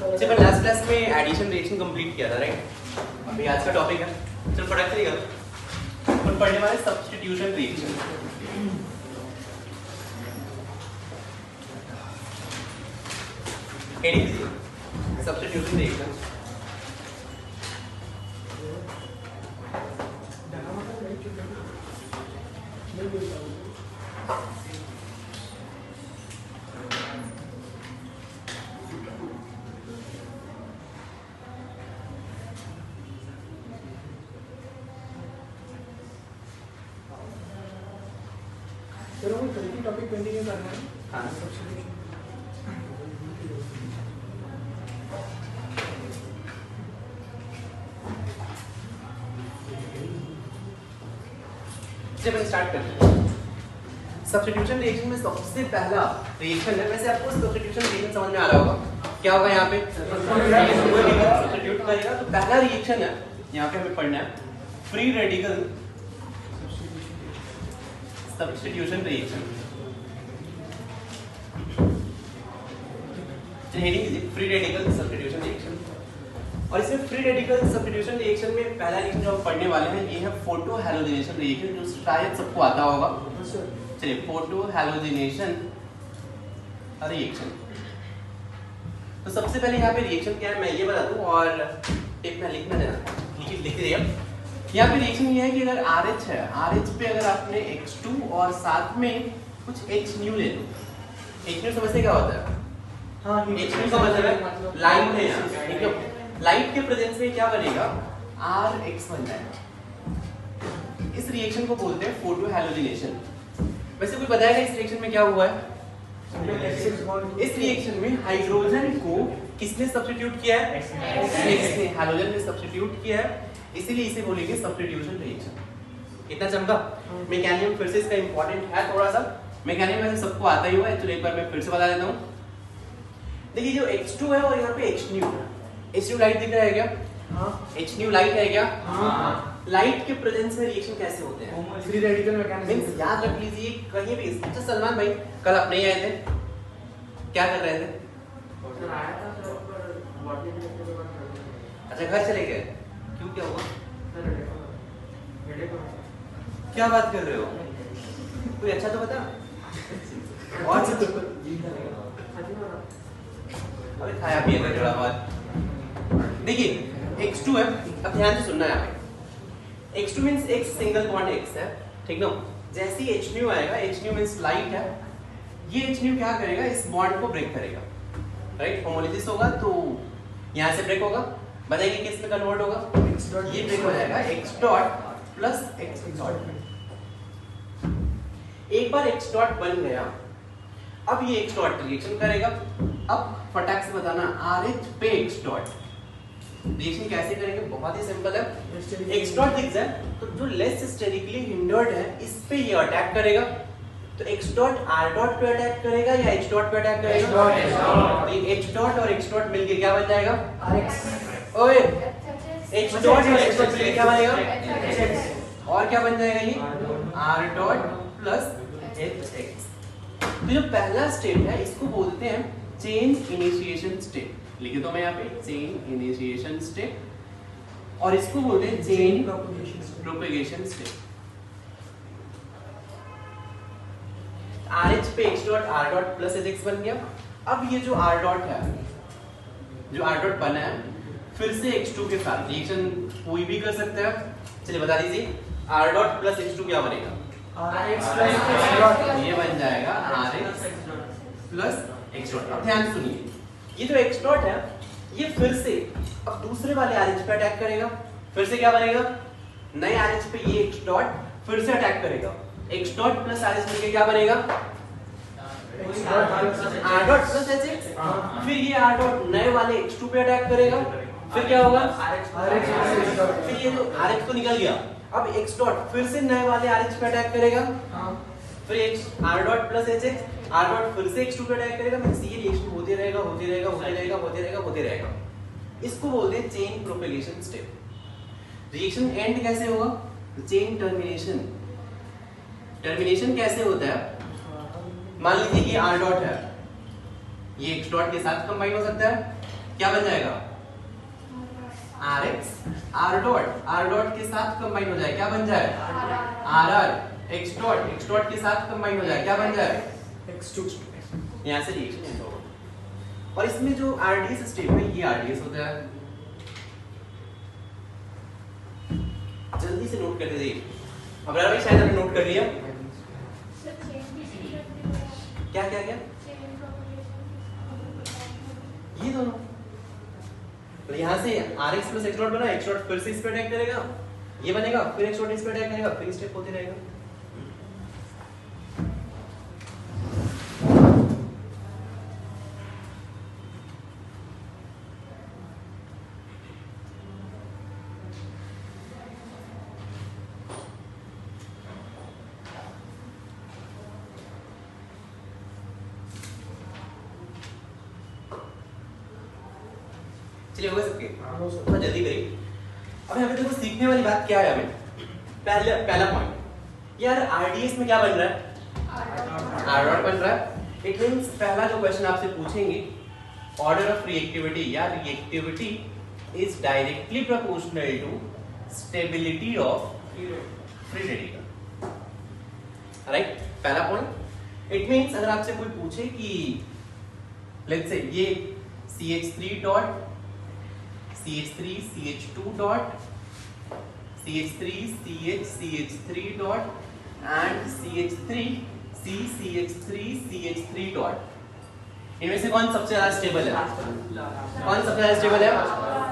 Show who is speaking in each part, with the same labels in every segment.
Speaker 1: जब last class में addition reaction complete किया था, राइट? अभी आज का टॉपिक है, चलो फटाक से अपन पढ़ने वाले substitution reaction. Heading substitution reaction.
Speaker 2: Topic continue करना है।
Speaker 1: हाँ, जब हम स्टार्ट करते हैं सब्स्टिट्यूशन रिएक्शन में सबसे पहला रिएक्शन है, वैसे आपको सब्स्टिट्यूशन रिएक्शन समझ में आ रहा होगा क्या होगा यहाँ पे सब्स्टिट्यूट करेगा। तो पहला रिएक्शन है यहाँ पे हमें पढ़ना है free radical substitution reaction. Heading कीजिए फ्री रेडिकल सब्स्टिट्यूशन रिएक्शन। और इसमें फ्री रेडिकल सब्स्टिट्यूशन रिएक्शन में पहला रिएक्शन जो हम पढ़ने वाले हैं ये है फोटो हैलोजिनेशन रिएक्शन, जो शायद सबको आता होगा। चलिए, फोटो हैलोजिनेशन रिएक्शन। तो सबसे पहले यहाँ पे रिएक्शन क्या है मैं ये बता दूं और टिप में लिखना देना, लिख दीजिए। यहाँ पे रिएक्शन ये है कि अगर RH है, RH पे अगर आपने X2 और साथ में कुछ H न्यू ले लो। H न्यू समझते क्या होता है?
Speaker 2: हाँ,
Speaker 1: H न्यू का मतलब है लाइट है यहाँ, ठीक है? लाइट के प्रेजेंस में क्या बनेगा? RX बन जाएगा। इस रिएक्शन को बोलते हैं फोटो हैलोजिनेशन। वैसे कोई बताएगा इस रिएक्शन में क्या हुआ है? इस रिएक्शन में हाइड्रोजन को किसने सब्स्टिट्यूट किया है? X ने हाइड्रोजन में सब्स्टिट्यूट किया है, इसीलिए इसे बोलेंगे सब्स्टिट्यूशन रिएक्शन। इतना चमका? मैकेनिज्म फिर से इसका इंपॉर्टेंट है थोड़ा सा। मैकेनिज्म वैसे सबको आता ही हुआ है, चलो एक बार मैं फिर से बता देता हूँ। देखिए, जो X2 है और यहाँ पे H न्यू है। H न्यू लाइट दिख रहा है क्या?
Speaker 2: हाँ।
Speaker 1: H न्यू लाइट है क्या?
Speaker 2: हाँ।
Speaker 1: लाइट के प्रेजेंस में रिएक्शन कैसे होते हैं?
Speaker 2: Free radical mechanism.
Speaker 1: मींस याद रख लीजिए कहीं भी। अच्छा सलमान भाई, कल आप नहीं आए थे, क्या कर रहे थे? अच्छा, घर चले गए, क्यों, क्या हुआ? क्या बात कर रहे हो? कोई अच्छा तो बता। और अबे खाया पिया कर थोड़ा बहुत। देखिए X2 है, अब ध्यान से सुनना है यहाँ पे। X2 means X single bond X है, ठीक ना? जैसे ही H न्यू आएगा, H न्यू मींस लाइट है, ये H न्यू क्या करेगा? इस बॉन्ड को ब्रेक करेगा, राइट? होमोलिसिस होगा तो यहाँ से ब्रेक होगा, बताइए किस में कन्वर्ट होगा? ये ब्रेक हो जाएगा X dot plus X dot. एक बार X डॉट बन गया, अब ये X डॉट रिएक्शन करेगा। अब फटाक से बताना RH पे X डॉट रिएक्शन कैसे करेंगे? बहुत ही सिंपल है। X डॉट दिख जाए तो जो लेस स्टेरिकली हिंडर्ड है इस पे ये अटैक करेगा, तो X डॉट R डॉट पे अटैक करेगा या H डॉट पे अटैक करेगा? तो ये H डॉट और X डॉट मिलके क्या बन जाएगा? RX। ओए, H डॉट और X डॉट मिलके क्या बनेगा? और क्या बन जाएगा ये? R dot plus HX। तो जो पहला स्टेप है इसको बोलते हैं चेन इनिशिएशन स्टेप। लिखे तो मैं यहाँ पे चेन इनिशिएशन स्टेप, और इसको बोलते हैं चेन प्रोपेगेशन स्टेप। RH पे X dot R dot plus HX बन गया। अब ये जो R डॉट है, जो R डॉट बना है, फिर से X2 के साथ रिएक्शन कोई भी कर सकता है। चलिए बता दीजिए, R डॉट प्लस X2 क्या बनेगा? RX प्लस ये बन जाएगा RX प्लस X डॉट। अब ध्यान सुनिए, ये जो X डॉट है ये फिर से अब दूसरे वाले RH पे अटैक करेगा, फिर से क्या बनेगा? नए RH पे ये X डॉट फिर से अटैक करेगा। X डॉट प्लस RH मिलके क्या बनेगा? R dot plus HX। फिर ये R डॉट नए वाले X2 पे अटैक करेगा, फिर क्या होगा? फिर ये जो RH तो निकल गया, अब X डॉट फिर से नए वाले RH पे अटैक करेगा, फिर R dot plus HX, R dot फिर से X2 पे अटैक करेगा। मींस ये रिएक्शन होते रहेगा, होते रहेगा, होते रहेगा, होते रहेगा, होते रहेगा। इसको बोलते हैं chain propagation step. Reaction and कैसे होगा? Chain termination. टर्मिनेशन कैसे होता है? मान लीजिए ये R डॉट है, ये X डॉट के साथ कंबाइन हो सकता है, क्या बन जाएगा RX R डॉट के साथ कंबाइन हो जाए क्या बन जाए RR X डॉट के साथ कंबाइन हो जाए क्या बन जाए
Speaker 2: X2
Speaker 1: यहाँ से रिएक्शन एंड होगा। और इसमें जो RDS स्टेप है ये RDS होता है। जल्दी से नोट करते जाइए। अबरार भाई शायद आपने नोट कर लिया। क्या क्या क्या ये दोनों तो यहाँ से RX प्लस X डॉट बना X डॉट फिर से इस पे अटैक करेगा ये बनेगा फिर X डॉट इस पे अटैक करेगा फिर स्टेप होते रहेगा। चलिए होगा सबके थोड़ा जल्दी करिए। अब यहाँ पे देखो सीखने वाली बात क्या है हमें पहला पॉइंट यार RDS में क्या बन रहा है R डॉट बन रहा है। इट मींस पहला जो क्वेश्चन आपसे पूछेंगे ऑर्डर ऑफ रिएक्टिविटी या reactivity is directly proportional to stability of free radical right. पहला पॉइंट इट मींस अगर आपसे कोई पूछे कि लेट्स से ये CH3 dot CH3 CH2 dot CH3 CH CH3 dot and CH3 C CH3 CH3 dot इनमें से कौन सबसे ज्यादा स्टेबल है कौन सबसे ज्यादा स्टेबल है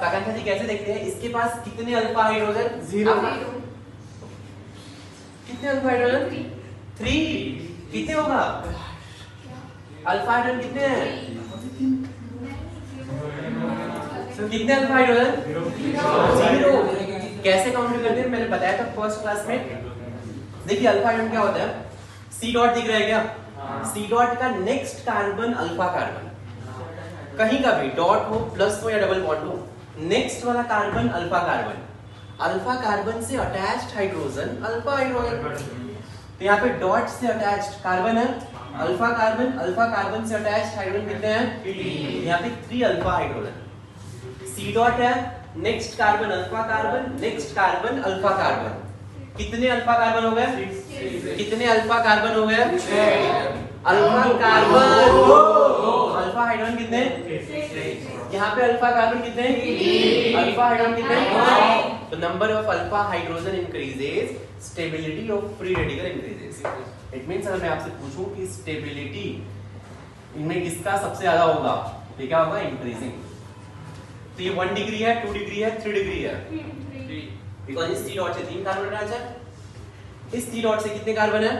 Speaker 1: काकांक्षा जी कैसे देखते हैं इसके पास कितने अल्फा हाइड्रोजन 0 कितने अल्फा हाइड्रोजन 3 कितने होगा अल्फा हाइड्रोजन कितने हैं कितने अल्फा हाइड्रोजन 0 कैसे काउंट करते हैं मैंने बताया था फर्स्ट क्लास में। देखिए अल्फा हाइड्रोजन क्या होता है C डॉट दिख रहा है क्या C डॉट का नेक्स्ट कार्बन अल्फा कार्बन कहीं का भी डॉट हो प्लस हो या डबल बॉन्ड हो नेक्स्ट वाला कार्बन अल्फा कार्बन से अटैच्ड हाइड्रोजन अल्फा हाइड्रोजन। तो यहाँ पे डॉट से अटैच्ड कार्बन है अल्फा कार्बन से अटैच्ड हाइड्रोजन कितने हैं यहाँ पे 3 अल्फा हाइड्रोजन। C डॉट है नेक्स्ट कार्बन अल्फा कार्बन कितने अल्फा कार्बन हो गए कितने अल्फा कार्बन हो गए अल्फा कार्बन अल्फा हाइड्रोजन कितने यहाँ पे अल्फा कार्बन कितने अल्फा हाइड्रोजन कितने तो number of alpha hydrogen increases stability of free radical increases. It means अगर मैं आपसे पूछूं कि स्टेबिलिटी इनमें किसका सबसे ज्यादा होगा तो क्या होगा इंक्रीजिंग। तो ये 1 डिग्री है 2 डिग्री है 3 डिग्री है बिकॉज़ इस C डॉट से 3 कार्बन अटैच है इस C डॉट से कितने कार्बन है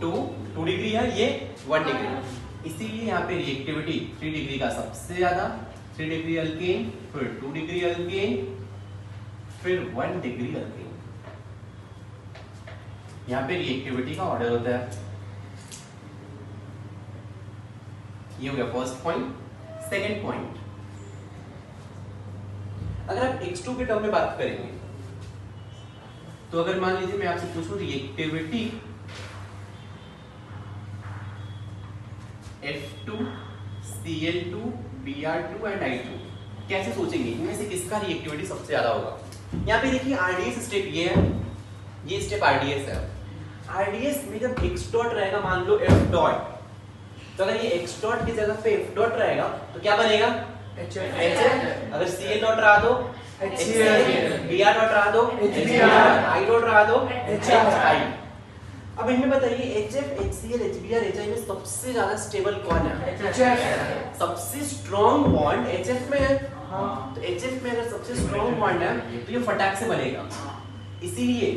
Speaker 1: 2 डिग्री है ये 1 डिग्री इसीलिए यहाँ पे रिएक्टिविटी 3 डिग्री का सबसे ज्यादा 3 डिग्री अल्केन फिर 2 डिग्री अल्केन फिर 1 डिग्री अल्केन। यहाँ पे रिएक्टिविटी का ऑर्डर होता है। ये हो गया फर्स्ट पॉइंट। सेकंड पॉइंट अगर आप X2 के टर्म में बात करेंगे तो अगर मान लीजिए मैं आपसे पूछूं reactivity F2 Cl2 Br2 and I2 कैसे सोचेंगे इनमें से किसका रिएक्टिविटी सबसे ज्यादा होगा। यहाँ पे देखिए RDS स्टेप ये है ये स्टेप RDS है। RDS में जब X डॉट रहेगा मान लो F डॉट तो अगर ये X डॉट की जगह पे F डॉट रहेगा तो क्या बनेगा HF अगर Cl डॉट रहा तो HCl Br डॉट रहा तो HBr I डॉट रहा तो HI। अब इनमें बताइए HF HCl HBr HI में सबसे ज्यादा स्टेबल कौन है HF। सबसे स्ट्रॉन्ग बॉन्ड HF में है तो HF में अगर सबसे स्ट्रॉन्ग बॉन्ड है तो ये फटाक से बनेगा। इसीलिए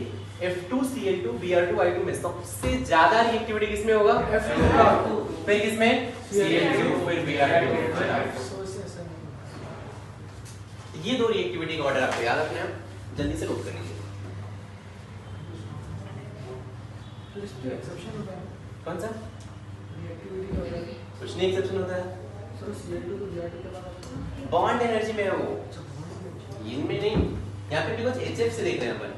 Speaker 1: F2 Cl2 Br2 I2 में सबसे ज्यादा रिएक्टिविटी किसमें होगा F2 फिर किसमें Cl2 फिर Br2 ये दो रिएक्टिविटी का ऑर्डर आपको याद रखना है जल्दी से नोट कर लीजिए।
Speaker 2: एक्सेप्शन होता है
Speaker 1: कौन सा
Speaker 2: रिएक्टिविटी का होता है
Speaker 1: कुछ नहीं एक्सेप्शन होता है
Speaker 2: सर Cl2 तो Br2 के बाद
Speaker 1: बॉन्ड एनर्जी में है वो इनमें नहीं यहाँ पे बिकॉज़ HF से देख रहे हैं अपन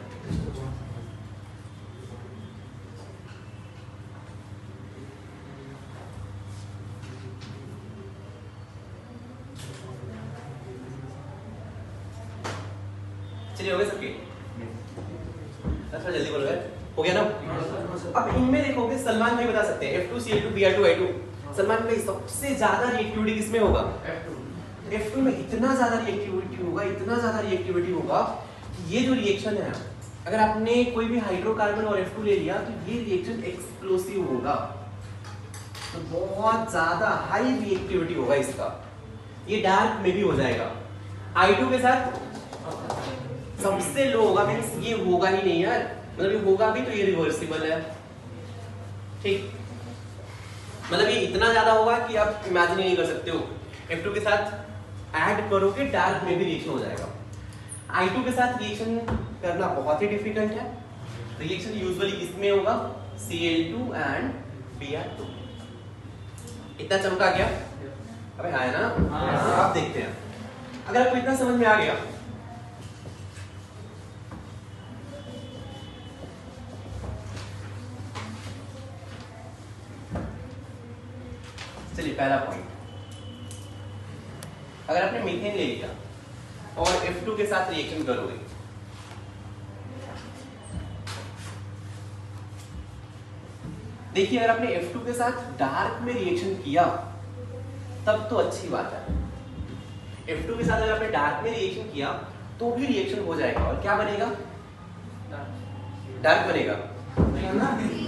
Speaker 1: चलिए हो गए सबके? थोड़ा जल्दी बोलो यार, हो गया ना? अब इनमें देखोगे सलमान भाई बता सकते हैं F2Cl2 Br2I2 सलमान भाई सबसे ज्यादा रिएक्टिविटी किसमें होगा? F2 में इतना ज्यादा रिएक्टिविटी होगा कि ये जो रिएक्शन है, अगर आपने कोई भी हाइड्रोकार्बन और F2 ले लिया तो ये रिएक्शन एक्सप्लोसिव होगा, तो बहुत ज्यादा हाई रिएक्टिविटी होगा इसका, ये डार्क में भी हो जाएगा। I2 के साथ सबसे लो होगा, मींस ये होगा ही नहीं यार, मतलब ये होगा भी तो ये रिवर्सिबल है, ठीक, मतलब ये इतना ज्यादा होगा कि आप इमेजिन नहीं कर सकते हो। F2 के साथ ऐड करोगे डार्क में भी रिएक्शन हो जाएगा। I2 के साथ रिएक्शन करना बहुत ही डिफिकल्ट है, रिएक्शन यूजुअली किसमें होगा? Cl2 and Br2। इतना चमका गया? अबे आया ना? आप देखते हैं, अगर आपको इतना समझ में आ गया, चलिए पहला पॉइंट, अगर आपने मीथेन ले लिया और F2 के साथ रिएक्शन करोगे, देखिए अगर आपने F2 के साथ डार्क में रिएक्शन किया तब तो अच्छी बात है। F2 के साथ अगर आपने डार्क में रिएक्शन किया तो भी रिएक्शन हो जाएगा, और क्या बनेगा? डार्क बनेगा।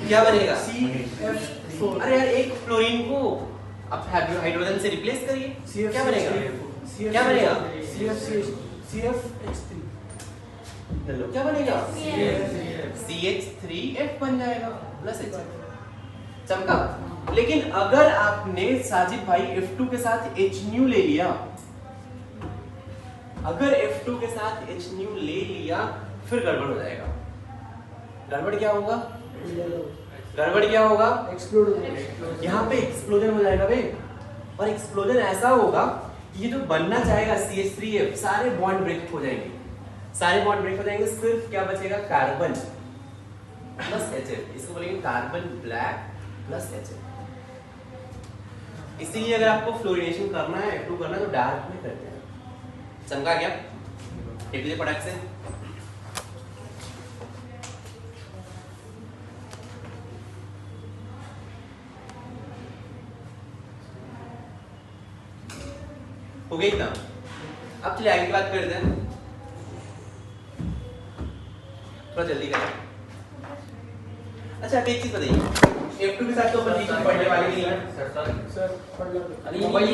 Speaker 1: क्या बनेगा? CF4। अरे यार एक फ्लोरीन को आप हाइड्रोजन से रिप्लेस करिए, क्या बनेगा? क्या बनेगा?
Speaker 2: CF3।
Speaker 1: हेलो क्या बनेगा? CH3F बन जाएगा प्लस H। चमका। लेकिन अगर आपने साजिद भाई F2 के साथ HNu ले लिया, अगर F2 के साथ HNu ले लिया फिर गड़बड़ हो जाएगा। गड़बड़ क्या होगा? गड़बड़ क्या होगा?
Speaker 2: एक्सप्लोड हो जाएगा,
Speaker 1: यहाँ पे एक्सप्लोजन हो जाएगा बे, और एक्सप्लोजन ऐसा होगा कि ये जो बनना चाहेगा CH3F, सारे बॉन्ड ब्रेक हो जाएंगे, सारे बॉन्ड ब्रेक हो जाएंगे, सिर्फ क्या बचेगा? कार्बन प्लस HF, इसको बोलेंगे कार्बन ब्लैक प्लस HF। इसीलिए अगर आपको फ्लोरिनेशन करना है, F2 करना है तो डार्क में करते हैं। समझा क्या? टिपिकल प्रोडक्ट से हो गई ना? अब चलिए आगे की बात करते हैं, थोड़ा जल्दी करें। अच्छा एक चीज बताइए, F2 के साथ तो अपन नीचे पढ़ने वाले नहीं है
Speaker 2: सर पढ़ लो।
Speaker 1: मोबाइल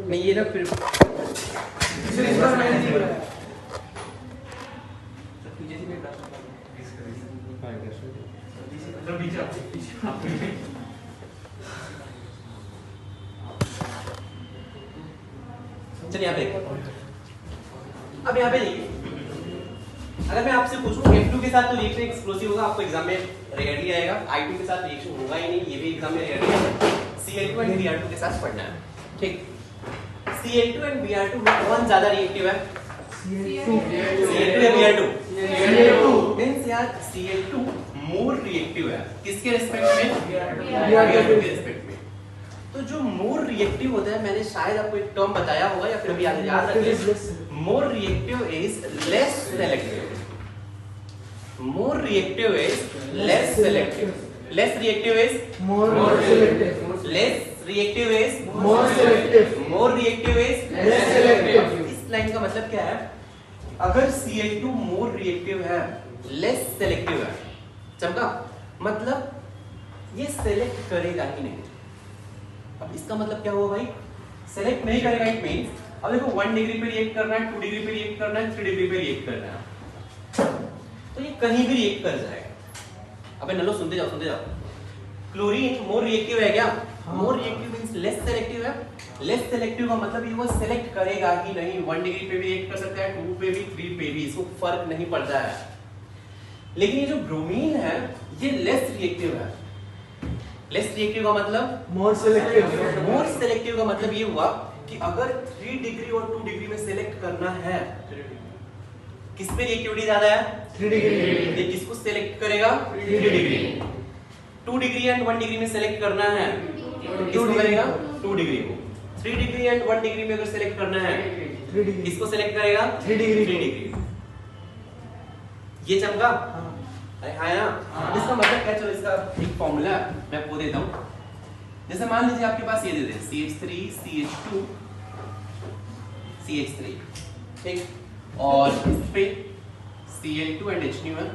Speaker 1: नहीं ये ना फिर
Speaker 2: इस बार मैंने नहीं बोला।
Speaker 1: चलिए यहाँ पे अब यहाँ पे देखिए, अगर मैं आपसे पूछूं F2 के साथ तो रिएक्शन एक्सप्लोसिव होगा, आपको एग्जाम में रेयरली आएगा। I2 के साथ रिएक्शन होगा ही नहीं, ये भी एग्जाम में रेयरली आएगा। Cl2 एंड Br2 के साथ पढ़ना है, ठीक। Cl2 एंड Br2 में कौन ज्यादा रिएक्टिव है? Cl2 या Br2? Cl2 मींस यार Cl2 मोर रिएक्टिव है, किसके रिस्पेक्ट में? Br2 के रिस्पेक्ट में। तो जो मोर रिएक्टिव होता है, मैंने शायद आपको एक टर्म बताया होगा या फिर अभी याद रखें, more reactive is less selective. More reactive is less selective. Less reactive is
Speaker 2: more selective.
Speaker 1: Less reactive is
Speaker 2: more selective.
Speaker 1: More reactive is
Speaker 2: less selective.
Speaker 1: इस लाइन का मतलब क्या है? अगर Cl2 मोर रिएक्टिव है, लेस सेलेक्टिव है, चमका, मतलब ये सेलेक्ट करेगा ही नहीं। अब इसका मतलब क्या हुआ भाई? सेलेक्ट नहीं करेगा, इट मींस अब देखो 1 डिग्री पे रिएक्ट करना है, 2 डिग्री पे रिएक्ट करना है, 3 डिग्री पे रिएक्ट करना है, तो ये कहीं भी रिएक्ट कर जाएगा। अबे नलो सुनते जाओ। क्लोरीन मोर रिएक्टिव है क्या? More reactive means less selective है। लेस सेलेक्टिव का मतलब ये वो सेलेक्ट करेगा ही नहीं। 1 डिग्री पे भी रिएक्ट कर सकता है, 2 पे भी, 3 पे भी, इसको फर्क नहीं पड़ता है। लेकिन ये जो ब्रोमीन है ये लेस रिएक्टिव है। लेस रिएक्टिव का मतलब
Speaker 2: मोर सेलेक्टिव।
Speaker 1: मोर सेलेक्टिव का मतलब ये हुआ कि अगर 3 डिग्री और 2 डिग्री में सेलेक्ट करना है, किस पे रिएक्टिविटी ज्यादा है?
Speaker 2: 3 डिग्री।
Speaker 1: ये किसको सेलेक्ट करेगा? 3 डिग्री। 2 डिग्री एंड 1 डिग्री में सेलेक्ट करना है तो किसको करेगा 2 डिग्री को। 3 डिग्री एंड 1 डिग्री में अगर सेलेक्ट करना है
Speaker 2: 3 डिग्री
Speaker 1: किसको सेलेक्ट करेगा
Speaker 2: 3 डिग्री
Speaker 1: 3 डिग्री। ये चमका है ना। इसका मतलब क्या, चलो इसका एक फॉर्मूला मैं आपको देता हूं। जैसे मान लीजिए आपके पास ये दे दे CH3 CH2 CH3 ठीक, और इस पे Cl2 एंड H2 है।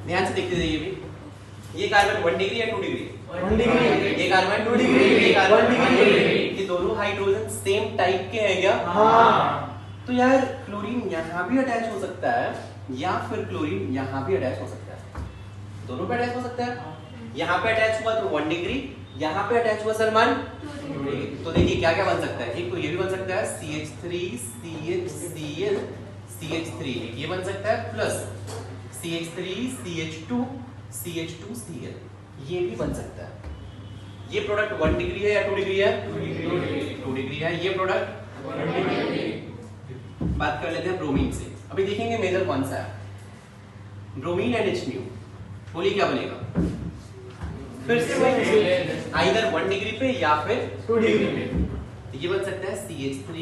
Speaker 1: ध्यान से देखते जाइए भी, ये कार्बन 1 डिग्री या 2 डिग्री
Speaker 2: 1 डिग्री
Speaker 1: ये कार्बन 2
Speaker 2: डिग्री,
Speaker 1: ये कार्बन
Speaker 2: 1
Speaker 1: 1
Speaker 2: डिग्री।
Speaker 1: डिग्री। ये दोनों हाइड्रोजन सेम टाइप के हैं क्या?
Speaker 2: हाँ
Speaker 1: तो यार क्लोरीन यहाँ भी अटैच हो सकता है या फिर क्लोरीन यहाँ भी अटैच हो सकता है, दोनों पे अटैच हो सकता है। यहाँ पे अटैच हुआ तो 1 डिग्री, यहाँ पे अटैच हुआ सलमान 2 डिग्री। तो देखिए क्या क्या बन सकता है, एक तो ये भी बन सकता है CH3 CHCl CH3, ये बन सकता है प्लस CH3 CH2 CH2Cl, ये भी बन सकता है। ये प्रोडक्ट 1 डिग्री है या 2 डिग्री है? 2 डिग्री है। ये प्रोडक्ट 1 डिग्री। बात कर लेते हैं ब्रोमीन से। अभी देखेंगे मेजर कौन सा है, ब्रोमीन एंड HNO। बोलिए क्या बनेगा? फिर से वही, आइदर 1 डिग्री पे या फिर
Speaker 2: 2 डिग्री
Speaker 1: तो ये बन सकता है CH3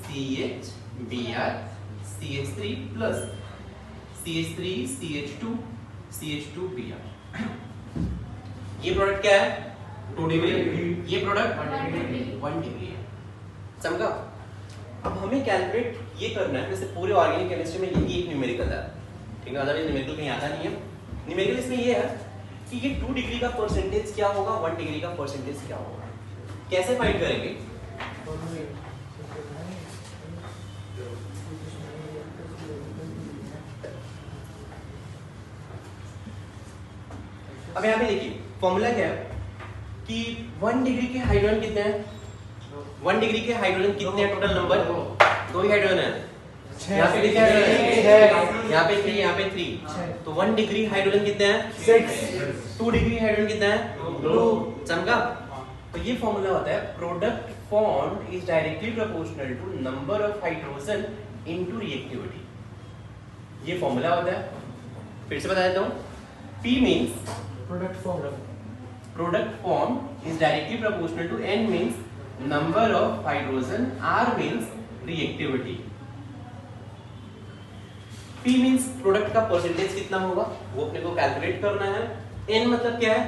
Speaker 1: CHBr CH3 plus CH3 CH2 CH2Br। ये प्रोडक्ट क्या है? 2 डिग्री। ये प्रोडक्ट 1 डिग्री है। समझा? अब हमें कैलकुलेट ये करना है, जैसे पूरे ऑर्गेनिक केमिस्ट्री में यही एक न्यूमेरिकल है, ठीक है, अदरवाइज न्यूमेरिकल कहीं आता नहीं है। न्यूमेरिकल इसमें ये है कि ये 2 डिग्री का परसेंटेज क्या होगा, 1 डिग्री का परसेंटेज क्या होगा, कैसे फाइंड करेंगे? अब यहाँ पे देखिए फॉर्मूला क्या है कि 1 डिग्री के हाइड्रोजन कितने हैं? 1 डिग्री के हाइड्रोजन कितने हैं टोटल नंबर? 2 ही हाइड्रोजन है। यहाँ पे लिखा है, यहाँ पे 3, यहाँ पे 3, तो 1 डिग्री हाइड्रोजन कितने हैं?
Speaker 2: 6।
Speaker 1: 2 डिग्री हाइड्रोजन कितने हैं? 2। समझा? तो ये फॉर्मूला होता है product formed is directly proportional to number of hydrogen into reactivity. ये फॉर्मूला होता है, फिर से बता देता हूँ। P means product form is directly proportional to N means number of hydrogen, R means reactivity। P means product का percentage कितना होगा वो अपने को कैलकुलेट करना है। N मतलब क्या है?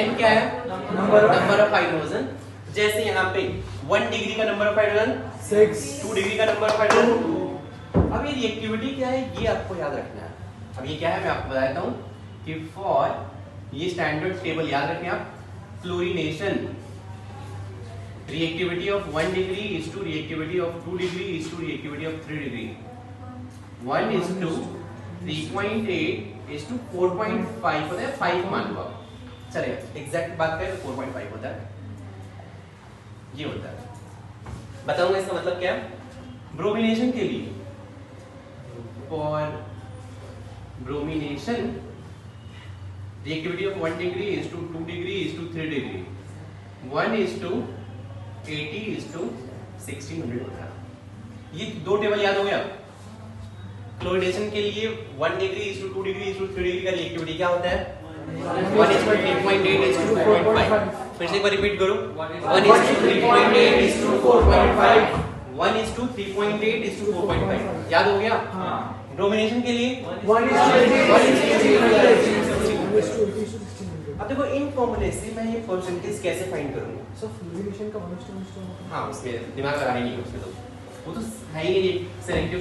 Speaker 1: N क्या है? Number of hydrogen. जैसे यहाँ पे 1 डिग्री का नंबर ऑफ हाइड्रोजन
Speaker 2: 6,
Speaker 1: 2 डिग्री का नंबर ऑफ हाइड्रोजन 2। अब ये रिएक्टिविटी क्या है ये आपको याद रखना है। अब ये क्या है मैं आपको बता देता हूँ कि फॉर, ये स्टैंडर्ड टेबल याद रखें आप, fluorination reactivity of 1 degree is to reactivity of 2 degree is to reactivity of 3 degree, 1 is to 3.8 is to 4.5 होता है, 5 मान लो आप, चलेगा एग्जैक्ट बात करें तो 4.5 होता है, ये होता है। बताऊंगा इसका मतलब क्या है। ब्रोमिनेशन के लिए, for bromination reactivity of 1 degree is to 2 degree is to 3 degree, 1 is to 80 is to 1600 होता है। ये दो टेबल याद हो गया। क्लोरीनेशन के लिए 1 degree is to 2 degree is to 3 degree का रिएक्टिविटी क्या होता है? 1 is to 3.8 is to 4.5। फिर से एक बार रिपीट करो, 1 is to 3.8 is to 4.5, 1 is to 3.8 is to 4.5। याद हो गया? ब्रोमिनेशन के लिए
Speaker 2: 1 is to 80
Speaker 1: अब देखो इन फॉर्मूले से मैं ये परसेंटेज कैसे फाइंड करूंगा?
Speaker 2: सर फ्लोरीनेशन का 1 is to 1
Speaker 1: हाँ उसमें दिमाग लगाना ही नहीं, उसमें तो वो तो है ही नहीं सेलेक्टिव।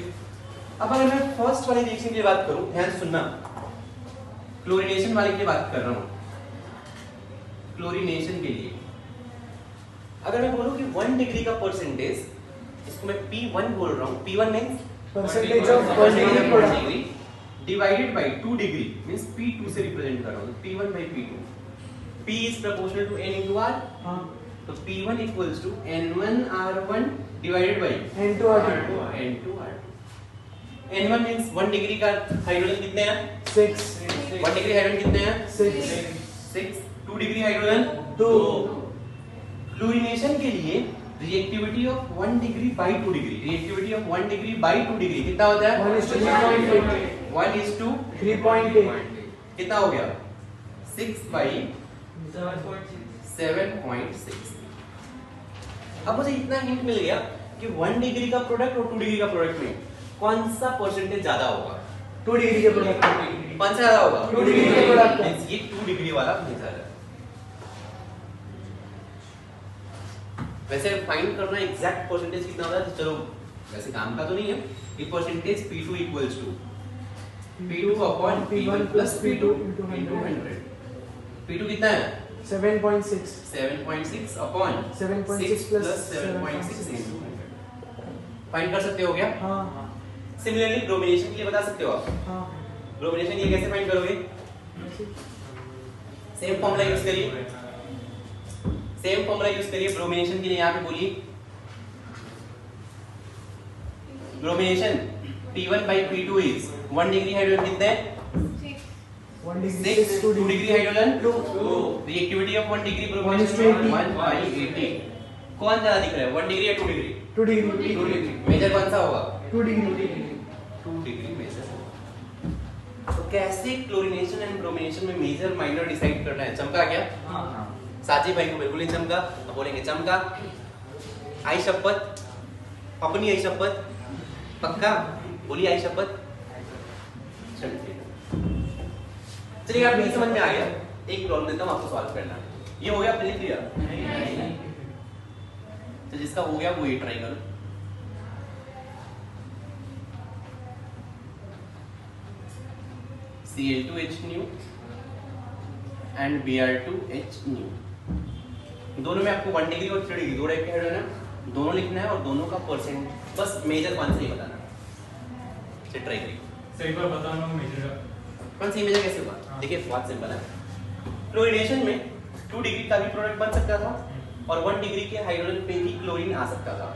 Speaker 1: अब अगर मैं फर्स्ट वाले रिएक्शन की बात करूं, ध्यान से सुनना, क्लोरीनेशन वाले की बात कर रहा हूं। क्लोरीनेशन के लिए अगर मैं बोलूं कि 1 डिग्री का परसेंटेज, इसको मैं P1 बोल रहा हूं, P1 means
Speaker 2: percentage of 1 degree product
Speaker 1: divided by 2 degree means P2 से रिप्रेजेंट कर रहा हूं, P1 by P2। P is proportional to N into R,
Speaker 2: हां,
Speaker 1: तो P1 equals to N1R1 divided by
Speaker 2: N2R2।
Speaker 1: N1 means 1 degree का hydrogen कितने हैं?
Speaker 2: 6,
Speaker 1: 1 degree hydrogen कितने हैं?
Speaker 2: 6,
Speaker 1: 2 डिग्री हाइड्रोजन
Speaker 2: 2।
Speaker 1: फ्लोरीनेशन के लिए reactivity of 1 degree by 2 degree, reactivity of 1 degree by 2 degree कितना होता है?
Speaker 2: 1 is to 3.8,
Speaker 1: 1 is to
Speaker 2: 3.8,
Speaker 1: कितना हो गया? 6 by 7.6। अब मुझे इतना हिंट मिल गया कि 1 डिग्री का प्रोडक्ट और 2 डिग्री का प्रोडक्ट में कौन सा परसेंटेज ज्यादा होगा?
Speaker 2: 2 डिग्री के प्रोडक्ट
Speaker 1: कौन सा ज्यादा होगा?
Speaker 2: 2 डिग्री के प्रोडक्ट।
Speaker 1: ये 2 डिग्री वाला मेजर है। वैसे फाइंड करना एग्जैक्ट परसेंटेज कितना होता है, तो चलो वैसे काम का तो नहीं है। ये percentage P2 equals to P2 upon P1 plus P2 into 100। P2 कितना है?
Speaker 2: 7.6
Speaker 1: 7.6 अपॉन
Speaker 2: 7.6
Speaker 1: प्लस 7.6 इनटू 100। फाइंड कर सकते हो क्या?
Speaker 2: हाँ
Speaker 1: सिमिलरली ब्रोमिनेशन के लिए बता सकते हो आप?
Speaker 2: हाँ
Speaker 1: ब्रोमिनेशन ये कैसे फाइंड करोगे? सेम फॉर्मूला यूज करिए, सेम फॉर्मूला यूज करिए ब्रोमिनेशन के लिए। यहां पे बोलिए bromination P1 by P2 is 1 degree hydrogen कितने हैं?
Speaker 2: 1 degree
Speaker 1: 6 2 degree hydrogen 2। Reactivity of 1 degree bromination 1 by 80। कौन ज्यादा दिख रहा है, 1 डिग्री या 2 डिग्री?
Speaker 2: 2 degree
Speaker 1: 2 degree. मेजर कौन सा होगा?
Speaker 2: 2 डिग्री
Speaker 1: 2 डिग्री मेजर होगा। तो कैसे क्लोरीनेशन एंड ब्रोमिनेशन में मेजर माइनर डिसाइड करना है? चमका क्या? साजी भाई को बिल्कुल नहीं चमका, अब बोलेंगे चमका। आई शपथ, अपनी आई शपथ, पक्का बोलिए आई शपथ। चलिए आप नहीं समझ में आ गया, एक प्रॉब्लम देता हूं आपको सॉल्व करना। ये हो गया, आपने लिख लिया? तो जिसका हो गया वो ये ट्राई करो। Cl2H new and Br2H new. दोनों में आपको 1 डिग्री और 3 डिग्री दो टाइप के हाइड्रोजन है, दोनों लिखना है और दोनों का परसेंट, बस मेजर कौन सा ही बताना। चलिए ट्राई करिए।
Speaker 3: सही बार बताना मेजर
Speaker 1: कौन सी मेजर कैसे होगा? देखिए बहुत सिंपल है। क्लोरीनेशन में 2 डिग्री का भी प्रोडक्ट बन सकता था और 1 डिग्री के हाइड्रोजन पे भी क्लोरीन आ सकता था।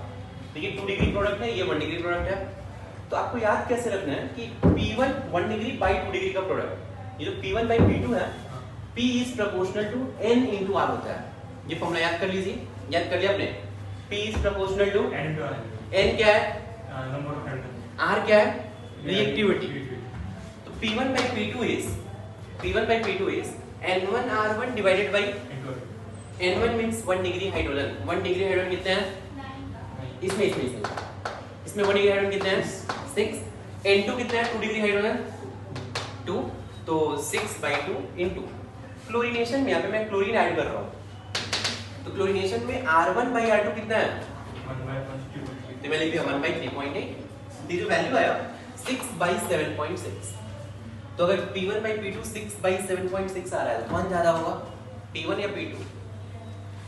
Speaker 1: देखिए 2 डिग्री प्रोडक्ट है, ये 1 डिग्री प्रोडक्ट है। तो आपको याद कैसे रखना है कि P1 1 डिग्री बाई 2 डिग्री का प्रोडक्ट, ये जो P1 बाई P2 है, P is proportional to N into R होता है। ये फॉर्मूला याद कर लीजिए, याद कर लिया आपने? P is proportional to N क्या है?
Speaker 3: नंबर ऑफ हाइड्रोजन,
Speaker 1: R क्या है? रिएक्टिविटी। तो P1 by P2 is N1R1 divided by N1 means 1 degree hydrogen. 1 degree hydrogen कितने हैं? इसमें 1 डिग्री हाइड्रोजन कितने हैं? 6। N2 कितने हैं? 2 डिग्री हाइड्रोजन 2, तो 6 by 2 into क्लोरीनेशन में, यहाँ पे मैं क्लोरीन ऐड कर रहा हूँ, तो क्लोरीनेशन में R1 by R2 कितना है?
Speaker 3: 1/1
Speaker 1: तो मैं लिख दिया 1/3.8। दी जो वैल्यू आया 6/7.6। तो अगर P1 by P2 6/7.6 आ रहा है, तो कौन ज्यादा होगा? P1 या P2?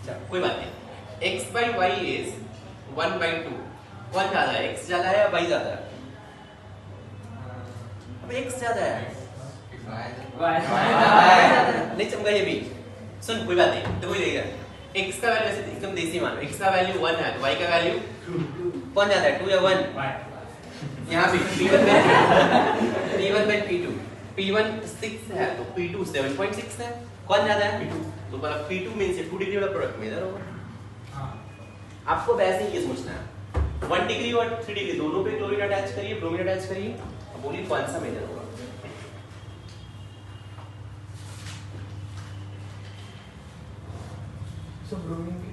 Speaker 1: चलो कोई बात नहीं। X by Y is 1/2। कौन ज्यादा है? X ज्यादा है या Y ज्यादा है? अब X ज्यादा है, नहीं चमका ये भी। सुन कोई बात नहीं, तो कोई देगा X का वैल्यू ऐसे एकदम देसी मानो, X का वैल्यू 1 है, तो Y का वैल्यू कौन ज्यादा है? 2 या 1? यहाँ पे P1 by P2, P1 6 है तो P2 7.6 है, कौन ज्यादा है? P2। तो मतलब P2 में से 2 डिग्री वाला प्रोडक्ट मेजर होगा। आपको वैसे ही ये सोचना है, 1 डिग्री और 3 डिग्री दोनों पे क्लोरीन अटैच करिए, ब्रोमीन अटैच करिए, अब बोलिए कौन सा मेजर होगा?
Speaker 2: सब ब्रोमीन की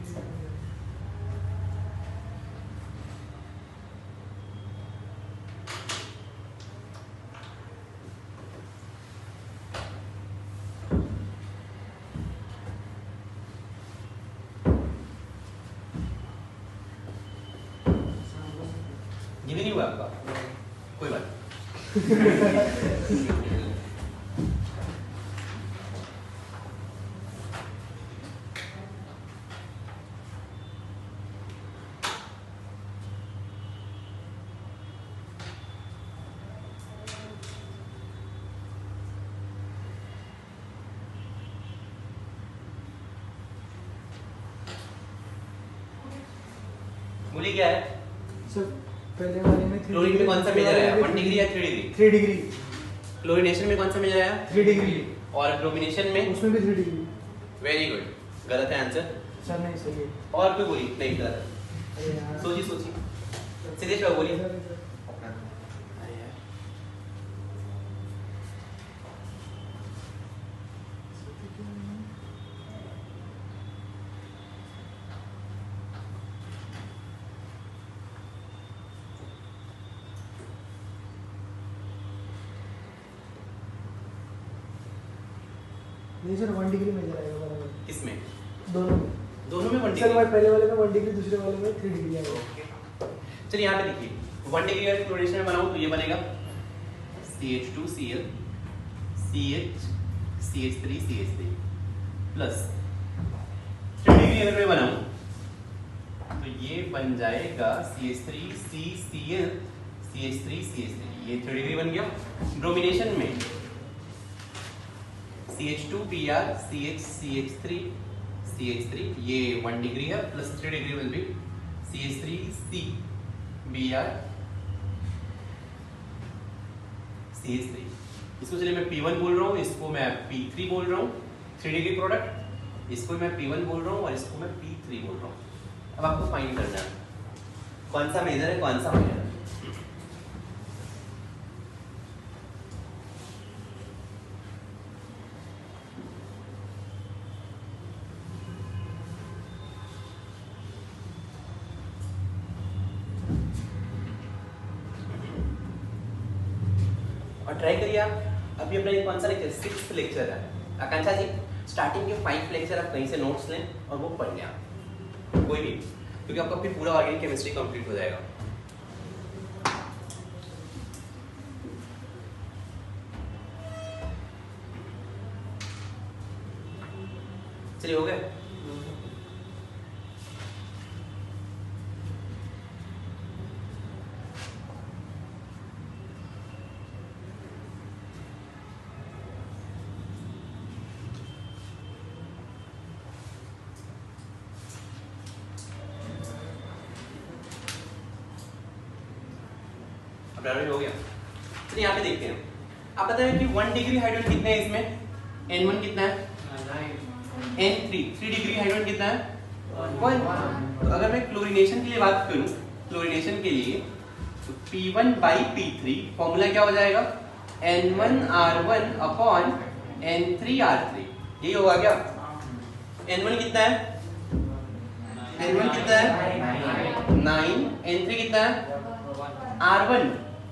Speaker 1: ये भी नहीं हुआ आपका, कोई बात बोलिए क्या है?
Speaker 2: सर पहले वाले में
Speaker 1: क्लोरीन में कौन सा मेजर आया? 1 डिग्री या 3 डिग्री?
Speaker 2: 3 डिग्री।
Speaker 1: क्लोरीनेशन में कौन सा मेजर आया?
Speaker 2: 3 डिग्री।
Speaker 1: और ब्रोमिनेशन में?
Speaker 2: उसमें भी 3 डिग्री।
Speaker 1: वेरी गुड, गलत है आंसर।
Speaker 2: सर नहीं सही है।
Speaker 1: और कोई बोली नहीं गलत है।
Speaker 2: अरे यार
Speaker 1: सोचिए सोचिए, सीधे बाबू बोलिए।
Speaker 2: सर,
Speaker 1: अरे यार
Speaker 2: नहीं सर 1 डिग्री मेजर आएगा बराबर
Speaker 1: किसमें?
Speaker 2: दोनों में।
Speaker 1: दोनों में 1
Speaker 2: सर
Speaker 1: डिग्री।
Speaker 2: वो पहले वाले में 1 डिग्री, दूसरे वाले में 3 डिग्री आएगा।
Speaker 1: ओके, चलिए यहाँ पे देखिए 1 डिग्री का क्लोरीनेशन में बनाऊं तो ये बनेगा CH2Cl CH CH3 CH3 plus 3 degree अगर मैं बनाऊं तो ये बन जाएगा CH3CCl CH3 CH3, ये 3 डिग्री बन गया। ब्रोमिनेशन में CH2Br CH CH3 CH3, ये 1 डिग्री है plus 3 degree will be CH3CBr CH3। इसको चलिए मैं P1 बोल रहा हूँ, इसको मैं P3 बोल रहा हूँ, 3 डिग्री प्रोडक्ट। इसको मैं P1 बोल रहा हूँ और इसको मैं P3 बोल रहा हूँ। अब आपको फाइंड करना है कौन सा मेजर है कौन सा माइनर है। और ट्राई करिए आप। अभी अपना ये कौन सा लेक्चर, 6th लेक्चर है। आकांक्षा जी स्टार्टिंग के 5 लेक्चर आप कहीं से नोट्स लें और वो पढ़ लें आप, कोई भी, क्योंकि आपका फिर पूरा ऑर्गेनिक केमिस्ट्री कंप्लीट हो जाएगा। चलिए हो गए। बराबर हो गया। तो यहाँ पे देखते हैं, आप बताएं कि 1 डिग्री हाइड्रोजन कितने हैं इसमें, N1 कितना है, N3 3 डिग्री हाइड्रोजन कितना है 1। तो अगर मैं क्लोरीनेशन के लिए बात करूं, क्लोरीनेशन के लिए तो P1 by P3 फॉर्मूला क्या हो जाएगा, N1R1 अपॉन N3R3, यही होगा क्या। N1 कितना है, N1 कितना है 9, N3 कितना है R1।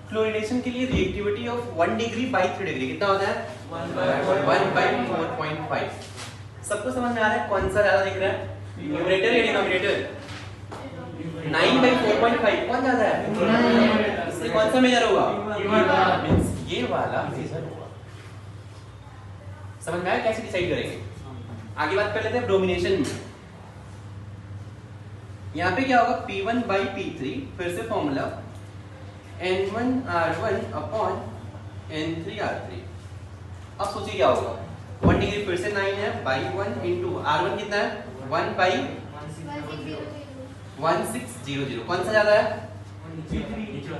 Speaker 1: क्लोरीनेशन के लिए reactivity of 1 degree by 3 degree कितना होता है 1/4.5। सबको समझ में आ रहा है कौन सा ज्यादा दिख रहा है, न्यूमरेटर या डिनोमिनेटर। 9/4.5 कौन ज्यादा है, इससे कौन सा मेजर होगा, मींस ये वाला मेजर होगा। समझ में आया कैसे डिसाइड करेंगे। आगे बात कर लेते हैं ब्रोमिनेशन में। यहाँ पे क्या होगा P1 by P3, फिर से फॉर्मूला N1R1 अपॉन N3R3। अब सोचिए क्या होगा, 1 डिग्री फिर से 9 है बाई 1 इंटू R1 कितना है 1/1600। कौन सा ज्यादा है,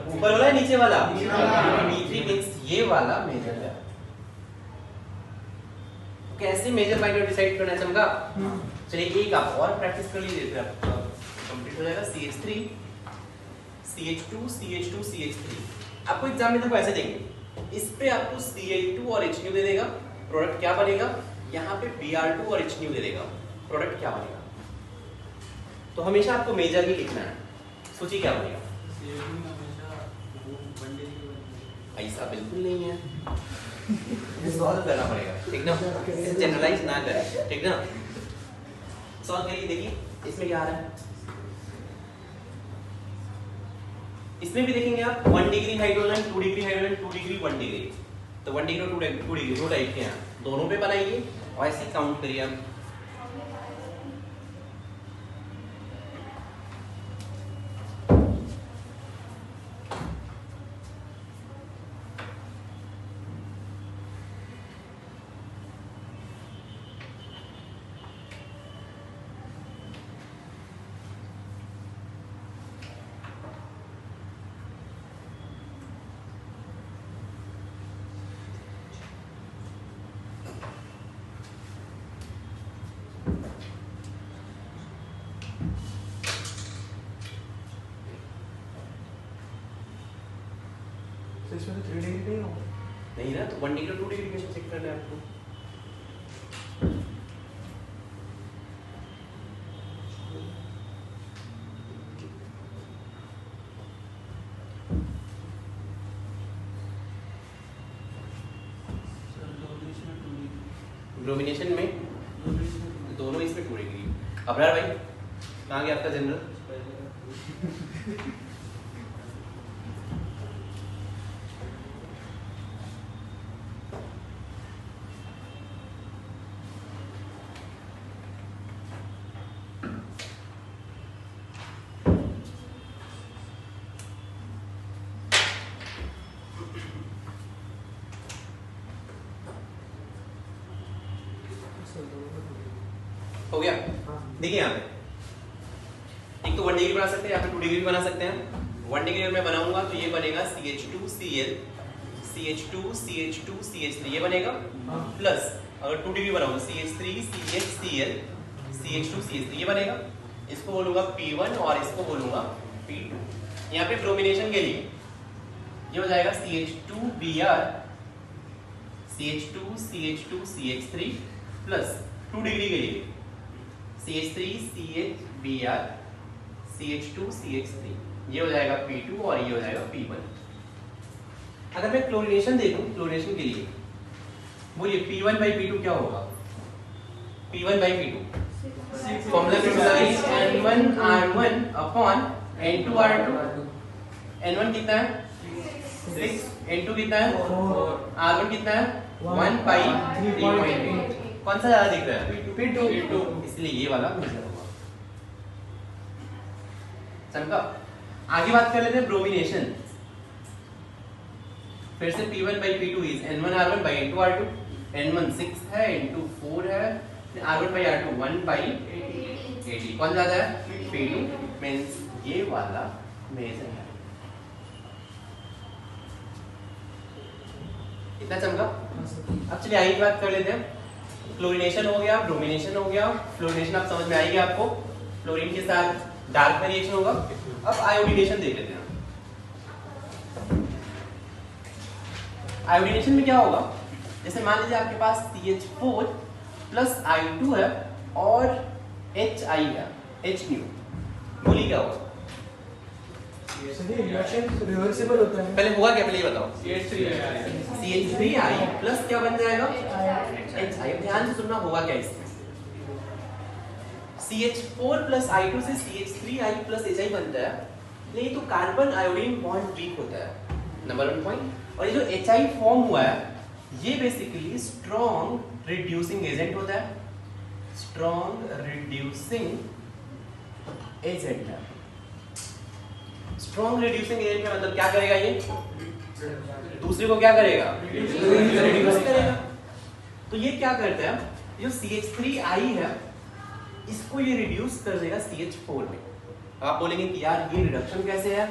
Speaker 1: ऊपर वाला है नीचे वाला, P3 मींस ये वाला मेजर है। कैसे मेजर माइनर डिसाइड करना है समझा। चलिए एक आप और प्रैक्टिस कर लीजिए, फिर आपका कंप्लीट हो जाएगा। CH3 CH2 CH2 CH3 आपको एग्जाम में देखो ऐसे देंगे, इस पे आपको Cl2 और HNu दे देगा, प्रोडक्ट क्या बनेगा, यहाँ पे Br2 और HNu दे देगा, प्रोडक्ट क्या बनेगा। तो हमेशा आपको मेजर ही लिखना है। सोचिए क्या बनेगा, ऐसा बिल्कुल नहीं है, सॉल्व करना पड़ेगा, ठीक ना, जनरलाइज ना करें, ठीक ना। सॉल्व करिए, देखिए इसमें क्या आ रहा है। इसमें भी देखेंगे आप 1 degree hydrogen, 2 degree hydrogen, 2 degree 1 degree. तो 1 डिग्री और 2 डिग्री दो टाइप के हैं, दोनों पे बनाइए और ऐसे काउंट करिए आप।
Speaker 2: तो इसमें तो 3 डिग्री का ही होगा।
Speaker 1: नहीं ना, तो 1 डिग्री और 2 डिग्री कैसे चेक करना है आपको। ब्रोमिनेशन में दोनों इसमें 2 डिग्री। अबरार भाई कहाँ गया आपका जनरल? हो गया? देखिए यहाँ पे एक तो 1 डिग्री बना सकते हैं, यहाँ पे 2 डिग्री बना सकते हैं। 1 डिग्री अगर मैं बनाऊंगा तो ये बनेगा CH2Cl CH2CH2CH3 ये बनेगा, प्लस अगर 2 डिग्री बनाऊंगा CH3CHCl CH2CH3 ये बनेगा। इसको बोलूंगा P1 और इसको बोलूंगा P2। यहाँ पे ब्रोमिनेशन के लिए ये हो जाएगा CH2Br CH2CH2CH3 प्लस 2 डिग्री के लिए CH3CHBr CH2CH3 ये हो जाएगा P2 और ये हो जाएगा P1। अगर मैं क्लोरीनेशन देखूं, क्लोरीनेशन के लिए बोलिए P1/P2 क्या होगा? P1/P2 formula utilise N1R1 upon N2R2। N1 कितना है? 6, N2 कितना है? 4, R1 कितना है? 1/3.8। कौन सा ज्यादा दिख रहा है? P2। इसलिए ये वाला मेजर होगा। समझा? आगे बात कर लेते हैं ब्रोमिनेशन। फिर से P1/P2 is N1R1 by N2R2। N1 6 है, N2 4 है, R1 by R2 1/80। कौन ज्यादा है? P2। मींस ये वाला मेजर है। इतना चमका? अब चलिए आगे बात कर लेते हैं। क्लोरीनेशन हो गया, ब्रोमिनेशन हो गया, फ्लोरीनेशन आप समझ में आएगी आपको। फ्लोरीन के साथ डार्क में रिएक्शन होगा। अब आयोडीनेशन देख लेते हैं। आयोडीनेशन में क्या होगा? जैसे मान लीजिए आपके पास CH4 प्लस I2 है और HI है, HNu। बोलिए क्या होगा?
Speaker 2: रिएक्शन रिवर्सिबल होता है।
Speaker 1: पहले होगा क्या, पहले ये बताओ।
Speaker 3: CH3
Speaker 1: CH3I प्लस क्या बन जाएगा? HI। ध्यान से सुनना, होगा क्या इसमें? CH4 प्लस I2 से CH3I प्लस HI बनता है, नहीं तो कार्बन आयोडीन बॉन्ड वीक होता है, नंबर 1 पॉइंट। और ये जो HI फॉर्म हुआ है ये बेसिकली स्ट्रॉन्ग रिड्यूसिंग एजेंट होता है। स्ट्रॉन्ग रिड्यूसिंग एजेंट है। स्ट्रॉन्ग रिड्यूसिंग एजेंट का मतलब क्या करेगा? ये दूसरे को क्या करेगा? रिड्यूस करेगा। तो ये क्या करता है? जो CH3I है इसको ये रिड्यूस कर देगा CH4 में। आप बोलेंगे कि यार ये रिडक्शन कैसे है?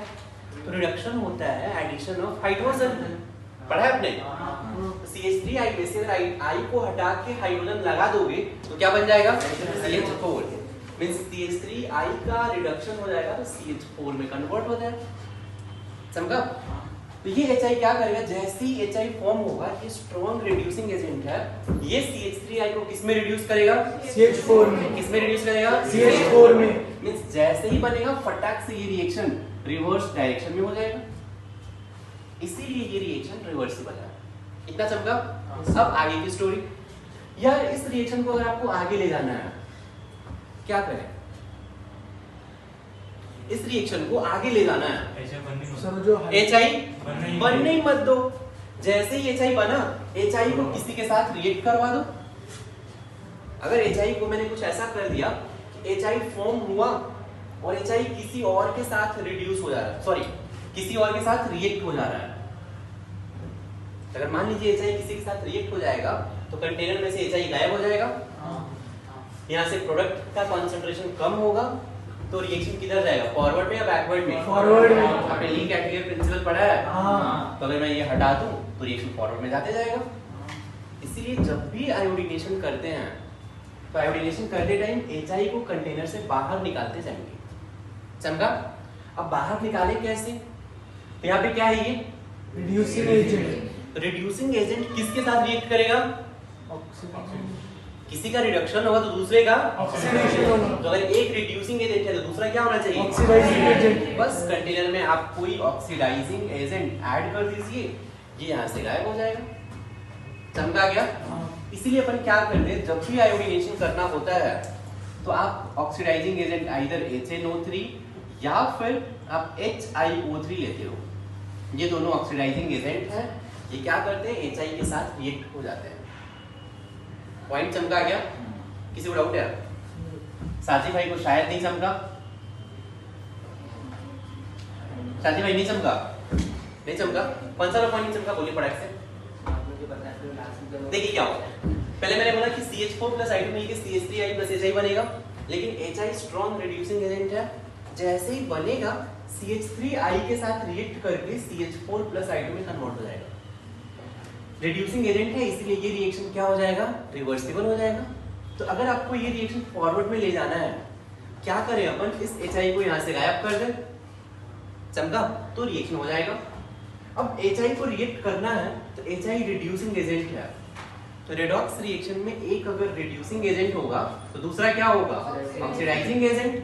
Speaker 1: तो रिडक्शन होता है एडिशन ऑफ हाइड्रोजन। पढ़ा है आपने? CH3I में से अगर I को हटा के हाइड्रोजन लगा दोगे तो क्या बन जाएगा? CH4। मींस CH3I का रिडक्शन हो जाएगा तो CH4 में कन्वर्ट हो जाएगा। समझा? तो ये HI क्या करेगा? जैसे ही HI फॉर्म होगा, ये स्ट्रॉन्ग रिड्यूसिंग एजेंट है, ये CH3I को किस में रिड्यूस करेगा?
Speaker 2: CH4 में।
Speaker 1: किस में रिड्यूस करेगा?
Speaker 2: CH4 में।
Speaker 1: मींस जैसे ही बनेगा फटाक से ये रिएक्शन रिवर्स डायरेक्शन में हो जाएगा, इसीलिए ये रिएक्शन रिवर्सिबल है। इतना चमका? अब आगे की स्टोरी। यार इस रिएक्शन को अगर आपको आगे ले जाना है क्या करें? इस रिएक्शन को आगे ले जाना है,
Speaker 2: सर जो
Speaker 1: HI बनने ही मत दो। जैसे ही HI बना, HI को किसी के साथ रिएक्ट करवा दो। अगर HI को मैंने कुछ ऐसा कर दिया कि HI फॉर्म हुआ और HI किसी और के साथ रिड्यूस हो जा रहा है, सॉरी किसी और के साथ रिएक्ट हो जा रहा है। अगर मान लीजिए HI किसी के साथ रिएक्ट हो जाएगा तो कंटेनर में से HI गायब हो जाएगा। यहाँ से प्रोडक्ट का कंसंट्रेशन कम होगा तो रिएक्शन किधर जाएगा? फॉरवर्ड में या बैकवर्ड में?
Speaker 2: फॉरवर्ड में।
Speaker 1: आपने ली कैटेगरी प्रिंसिपल पढ़ा है?
Speaker 2: हाँ।
Speaker 1: तो अगर मैं ये हटा दूं तो रिएक्शन फॉरवर्ड में जाते जाएगा। इसीलिए जब भी आयोडीनेशन करते हैं तो आयोडीनेशन करते टाइम HI को कंटेनर से बाहर निकालते जाएंगे। समझा? अब बाहर निकाले कैसे? तो यहाँ पे क्या है? ये
Speaker 2: रिड्यूसिंग एजेंट।
Speaker 1: रिड्यूसिंग एजेंट किसके साथ रिएक्ट करेगा? किसी का रिडक्शन होगा तो दूसरे का
Speaker 2: ऑक्सीडेशन होगा।
Speaker 1: तो अगर एक रिड्यूसिंग एजेंट है तो दूसरा क्या होना चाहिए?
Speaker 2: Oxidising agent.
Speaker 1: बस कंटेनर में आप कोई ऑक्सीडाइजिंग एजेंट ऐड कर दीजिए, ये यहाँ से गायब हो जाएगा। चमका गया।
Speaker 2: हाँ।
Speaker 1: इसीलिए अपन क्या करते हैं, जब भी आयोडीनेशन करना होता है तो आप ऑक्सीडाइजिंग एजेंट आइदर HNO3 या फिर आप HiO3 लेते हो। ये दोनों ऑक्सीडाइजिंग एजेंट हैं, ये क्या करते हैं HI के साथ रिएक्ट हो जाते हैं। पॉइंट चमका गया? किसी को डाउट है? साजी भाई को शायद नहीं चमका। साजी भाई नहीं चमका? नहीं चमका? कौन सा पॉइंट नहीं चमका, बोलिए पड़ाक से। देखिए क्या होता है, पहले मैंने बोला कि CH4 प्लस I2 मिलके CH3I प्लस HI बनेगा, लेकिन HI स्ट्रॉन्ग रिड्यूसिंग एजेंट है। जैसे ही बनेगा CH3I के साथ रिएक्ट करके CH4 प्लस I2 में कन्वर्ट हो जाएगा। रिड्यूसिंग एजेंट है, इसीलिए ये रिएक्शन क्या हो जाएगा, रिवर्सिबल हो जाएगा। तो अगर आपको ये रिएक्शन फॉरवर्ड में ले जाना है, क्या करें अपन, इस HI को यहाँ से गायब कर दें, चमका तो रिएक्शन हो जाएगा। अब HI को रिएक्ट करना है तो HI रिड्यूसिंग एजेंट है, तो रेडॉक्स रिएक्शन में एक अगर रिड्यूसिंग एजेंट होगा तो दूसरा क्या होगा, ऑक्सीडाइजिंग एजेंट।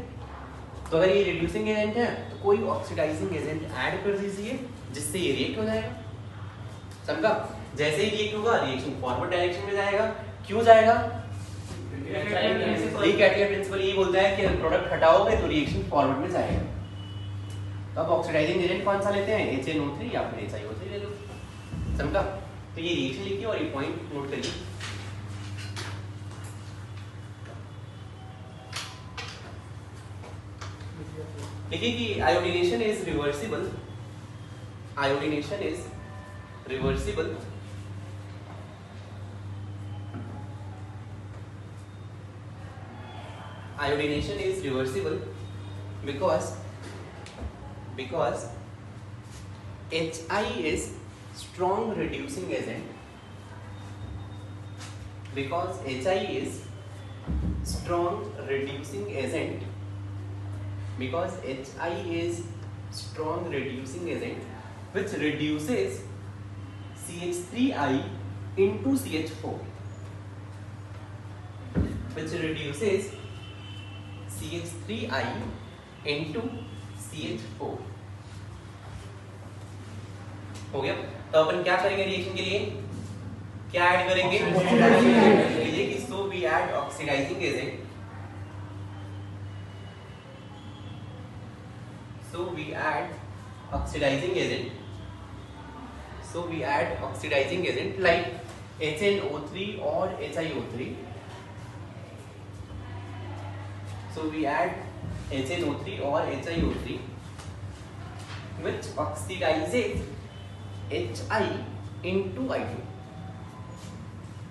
Speaker 1: तो अगर ये रिड्यूसिंग एजेंट है तो कोई ऑक्सीडाइजिंग एजेंट ऐड कर दीजिए जिससे ये रिएक्ट हो जाएगा। समझा? जैसे ही रिएक्ट होगा रिएक्शन फॉरवर्ड डायरेक्शन में जाएगा। क्यों जाएगा? यही कैटलियर प्रिंसिपल यही बोलता है कि अगर प्रोडक्ट हटाओगे तो रिएक्शन फॉरवर्ड में जाएगा। तो अब ऑक्सीडाइजिंग एजेंट कौन सा लेते हैं, HNO3 या फिर HiO3 ले लो। समझा? तो ये रिएक्शन लिखिए और ये पॉइंट नोट करिए। देखिए कि iodination is reversible, iodination is reversible iodination is reversible because HI is strong reducing agent, because HI is strong reducing agent, because HI is strong reducing agent which reduces CH3I into CH4, which reduces CH3I into CH4। हो गया? तो अपन क्या करेंगे reaction के लिए, क्या add करेंगे, लीजिए कि so we add oxidising agent, so we add oxidizing agent, so we add oxidizing agent like HNO3 or HiO3, so we add HNO3 or HiO3 which oxidizes HI into I2,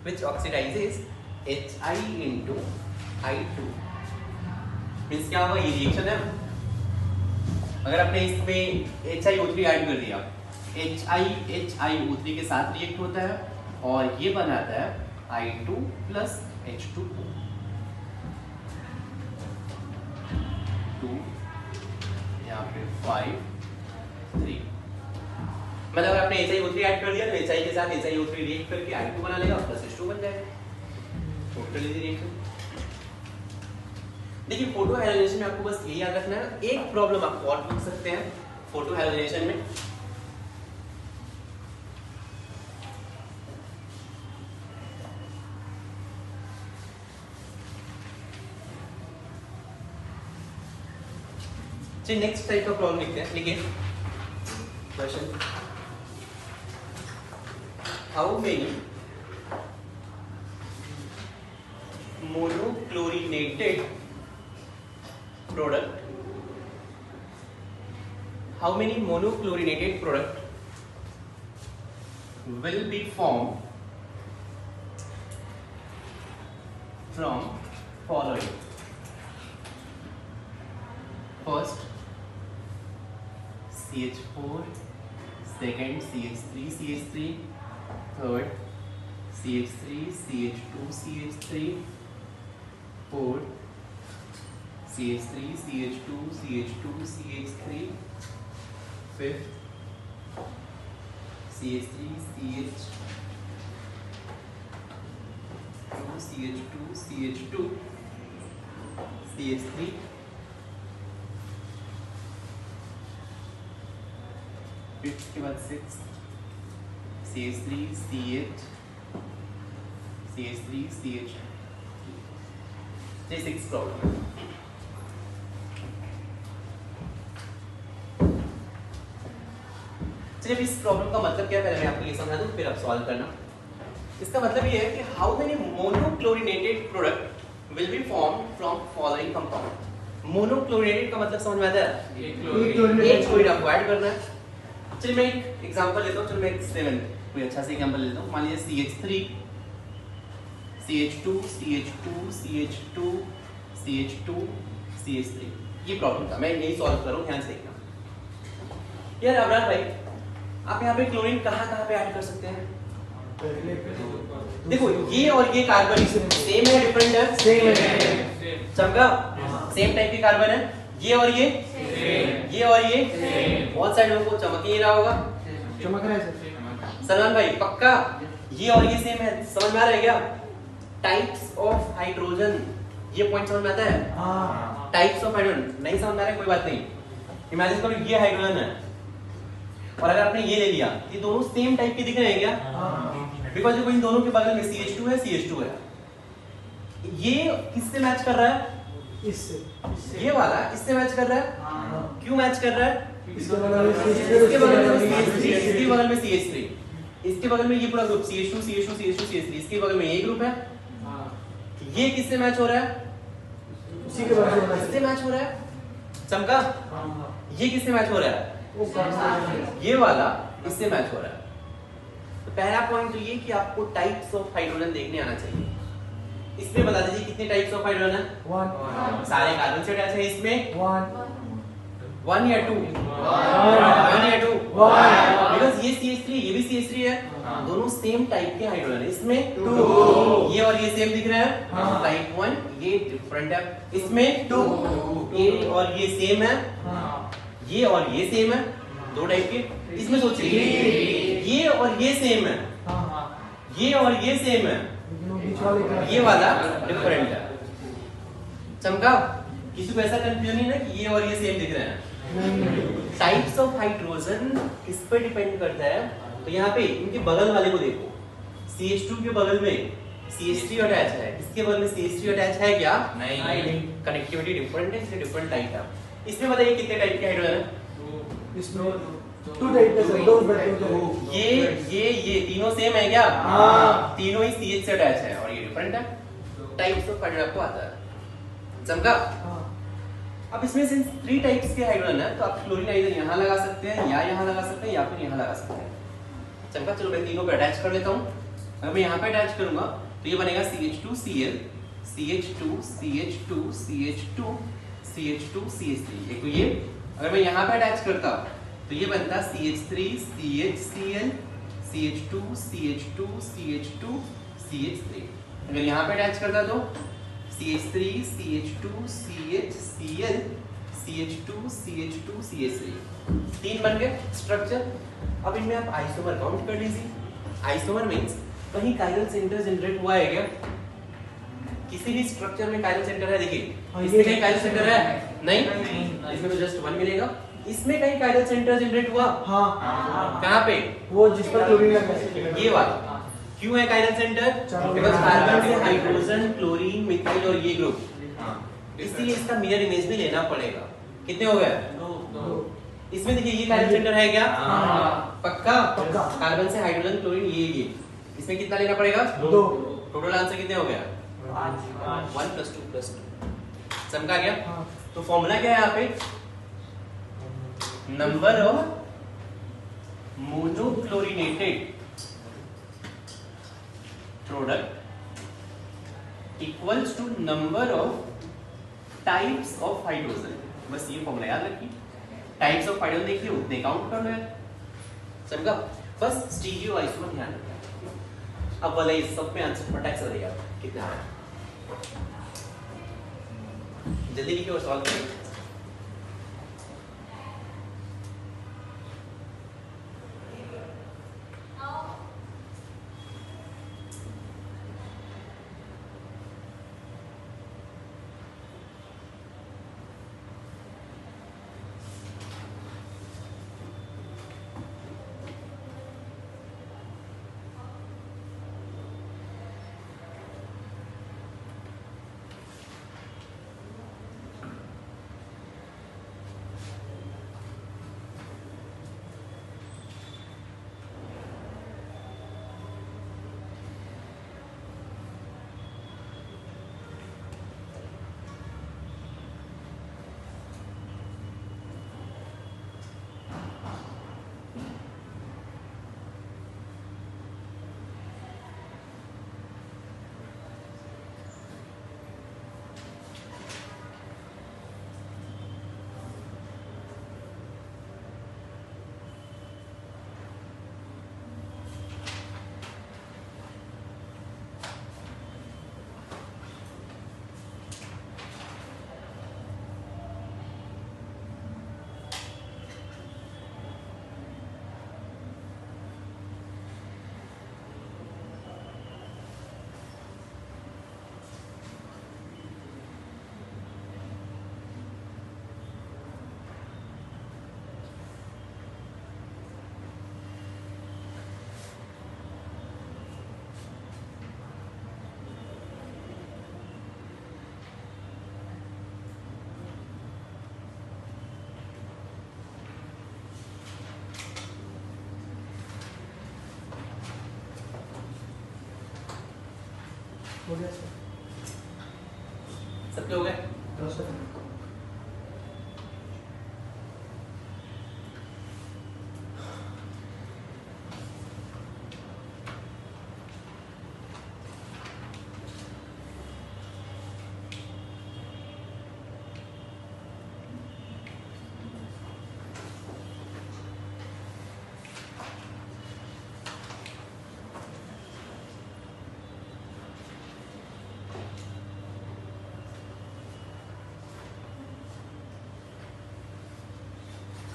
Speaker 1: which oxidizes HI into I2। Means क्या हुआ, ये reaction है। अगर आपने इसमें HiO3 add कर दिया, HiO3 के साथ रिएक्ट होता है और ये बनाता है I2 प्लस H2O, 2 यहाँ पे 5 3। मतलब अगर आपने HiO3 ऐड कर दिया तो HI के साथ HiO3 रिएक्ट करके I2 बना लेगा प्लस H2 बन जाएगा। Total reaction. देखिए फोटो हैलोजेनेशन में आपको बस ये याद रखना है, एक प्रॉब्लम आपको और पूछ सकते हैं फोटो हैलोजेनेशन में। चलिए नेक्स्ट टाइप का प्रॉब्लम लिखते हैं। लिखिए question, how many monochlorinated product, how many monochlorinated product will be formed from following? First CH4, second CH3 CH3, third CH3 CH2 CH3, fourth CH3 CH2 CH2 CH3, fifth CH3 CH2 CH2 CH2 CH3, fifth के बाद sixth CH3 CH CH3 CH ये 6 problem है। चलिए इस problem का मतलब क्या है पहले मैं आपको ये समझा दूं फिर आप सॉल्व करना। इसका मतलब ये है कि how many monochlorinated product will be formed from following compound. Monochlorinated का मतलब समझ में आता है? एक क्लोरीन आपको ऐड करना है। चलिए मैं एक एग्जांपल लेता हूं। चलो मैं 7 कोई अच्छा सा एग्जांपल लेता हूं। मान लीजिए CH3 CH2 CH2 CH2 CH2 CH3 ये प्रॉब्लम था। मैं यही सॉल्व कर रहा हूं, ध्यान से देखना। यार अबरार भाई आप यहाँ पे क्लोरीन कहाँ पे ऐड कर सकते हैं? देखो ये और ये कार्बन सेम है डिफरेंट है?
Speaker 2: सेम है।
Speaker 1: चमका सेम टाइप के कार्बन है। ये और ये और ये बहुत सारे लोगों को चमक ही नहीं रहा होगा।
Speaker 2: चमक रहा है सर।
Speaker 1: सलमान भाई पक्का ये और ये सेम है, समझ में आ रहा है क्या? टाइप्स ऑफ हाइड्रोजन ये पॉइंट समझ में आता है?
Speaker 2: हाँ।
Speaker 1: टाइप्स ऑफ हाइड्रोजन नहीं समझ में आ रहा है कोई बात नहीं। इमेजिन करो ये हाइड्रोजन है और अगर आपने ये ले लिया, ये दोनों सेम टाइप के दिख रहे हैं क्या? बिकॉज देखो इन दोनों के बगल में CH2 है CH2 है। ये किससे मैच कर रहा है?
Speaker 2: इससे।
Speaker 1: ये वाला इससे मैच कर रहा है। क्यों मैच कर रहा है?
Speaker 2: इसके बगल में
Speaker 1: इसके बगल में CH3 इसके बगल में CH3 इसके बगल में ये पूरा group CH2 CH2 CH2 CH3 इसके बगल में ये ग्रुप है। ये किससे मैच हो रहा है?
Speaker 2: उसी के बगल में
Speaker 1: इससे मैच हो रहा है। चमका ये किससे मैच हो रहा है? ये वाला इससे मैच हो रहा है। तो पहला पॉइंट तो ये कि आपको टाइप्स ऑफ हाइड्रोजन देखने आना चाहिए। इसमें बता दीजिए कितने टाइप्स ऑफ हाइड्रोजन है?
Speaker 2: 1
Speaker 1: सारे कार्बन से अटैच है इसमें
Speaker 2: 1
Speaker 1: या 2? 1 या 2? बिकॉज़ ये CH3 ये भी CH3 है, दोनों सेम टाइप के हाइड्रोजन है। इसमें 2 ये और ये सेम दिख रहा है, टाइप 1 ये डिफरेंट है। इसमें 2 ये और ये सेम है, ये और ये सेम है, दो टाइप के। इसमें सोचिए ये और ये सेम है, ये और ये सेम है, ये वाला डिफरेंट है। चमका किसी को ऐसा कंफ्यूजन नहीं ना कि ये और ये सेम दिख रहे हैं? टाइप्स ऑफ हाइड्रोजन इस पर डिपेंड करता है। तो यहाँ पे इनके बगल वाले को देखो, CH2 के बगल में CH3 अटैच है, इसके बगल में CH3 अटैच है क्या? नहीं। कनेक्टिविटी डिफरेंट है, इसलिए डिफरेंट टाइप है। इसमें बताइए कितने टाइप के हाइड्रोजन है?
Speaker 2: इसमें 2 टाइप के सर, 2
Speaker 1: ये तीनों सेम है क्या?
Speaker 2: हाँ।
Speaker 1: तीनों ही CH से अटैच है और ये डिफरेंट है। टाइप्स ऑफ हाइड्रोजन आपको आता है। समझा? अब इसमें से 3 टाइप्स के हाइड्रोजन है, तो आप क्लोरीन आइडर यहाँ लगा सकते हैं या यहाँ लगा सकते हैं या फिर यहाँ लगा सकते हैं। चमका चलो मैं तीनों पे अटैच कर लेता हूँ। अगर मैं यहाँ पे अटैच करूंगा तो ये बनेगा CH2Cl CH2 CH2 CH2 CH2 CH3। देखो ये अगर मैं यहाँ पे अटैच करता तो ये बनता CH3 CHCl CH2 CH2 CH2 CH3। अगर यहाँ पे अटैच करता तो CH3 CH2 CHCl CH2 CH2 CH3। 3 बन गए स्ट्रक्चर। अब इनमें आप आइसोमर काउंट कर लीजिए। आइसोमर मींस कहीं कायरल सेंटर जनरेट हुआ है क्या? किसी भी स्ट्रक्चर में कायरल सेंटर है? देखिए इसमें कहीं कायरल सेंटर है? नहीं, इसमें तो जस्ट 1 मिलेगा। इसमें कहीं कायरल सेंटर जनरेट हुआ?
Speaker 2: हाँ।
Speaker 1: कहाँ पे?
Speaker 2: वो जिस पर क्लोरीन लगा है,
Speaker 1: ये वाला। क्यों है कायरल सेंटर? बिकॉज़ कार्बन से हाइड्रोजन क्लोरीन मिथाइल और ये ग्रुप, इसलिए इसका मिरर इमेज भी लेना पड़ेगा। कितने हो गए?
Speaker 2: 2।
Speaker 1: इसमें देखिए ये कायरल सेंटर है क्या? पक्का?
Speaker 2: पक्का।
Speaker 1: कार्बन से हाइड्रोजन क्लोरीन ये इसमें कितना लेना पड़ेगा?
Speaker 2: 2।
Speaker 1: टोटल आंसर कितने हो गया? 1 + 2 + 2। समझा गया? तो फॉर्मूला क्या है यहाँ पे? Number of monochlorinated product equals to number of types of hydrogen. बस ये फॉर्मूला याद रखिए। टाइप्स ऑफ हाइड्रोजन देखिए उतने काउंट कर लो यार। समझा? बस स्टीरियो आइसोमर ध्यान रखना। अब वाला ये सब में आंसर फटाक से देगा कितना है। जल्दी लिखिए और सॉल्व करिए।
Speaker 2: हो गया सर।
Speaker 1: सबके हो गए?
Speaker 2: हाँ सर।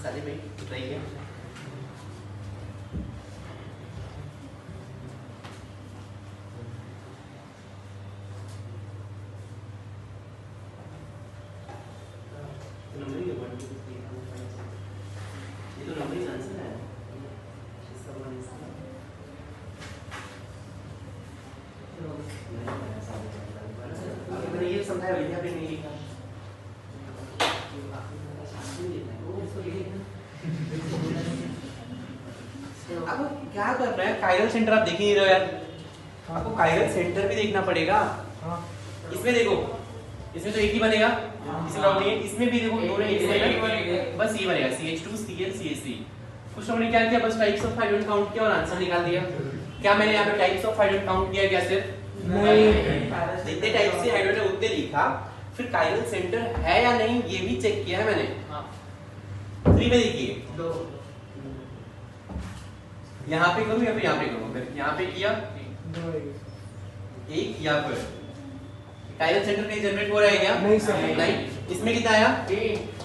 Speaker 1: साले भाई बताइए। नंबर ही है 1 2 3 4 5 6। ये तो नंबर ही आंसर है। इसका वन इसका। अभी मैंने ये समझाया भैया भी नहीं लिखा। अब क्या कर रहे हैं? कायरल सेंटर आप देख ही नहीं रहे हो यार। आपको कायरल सेंटर भी देखना पड़ेगा।
Speaker 2: हाँ।
Speaker 1: इसमें देखो, इसमें तो एक ही बनेगा, इसमें प्रॉब्लम नहीं है। इसमें भी देखो दोनों एक ही बनेगा, बस ये बनेगा CH2 Cl CH3। कुछ लोगों ने क्या किया, बस टाइप्स ऑफ हाइड्रोजन काउंट किया और आंसर निकाल दिया। क्या मैंने यहाँ पे टाइप्स ऑफ हाइड्रोजन काउंट किया क्या सिर्फ?
Speaker 2: नहीं।
Speaker 1: जितने टाइप्स के हाइड्रोजन उतने लिखा, फिर कायरल सेंटर है या नहीं ये भी चेक किया है मैंने। 3 में देखिए, यहाँ पे करूँ या फिर यहाँ पे करूँ? फिर यहाँ पे किया एक या फिर कायरल सेंटर कहीं जनरेट हो रहा है क्या?
Speaker 2: नहीं सर।
Speaker 1: नहीं। इसमें कितना आया?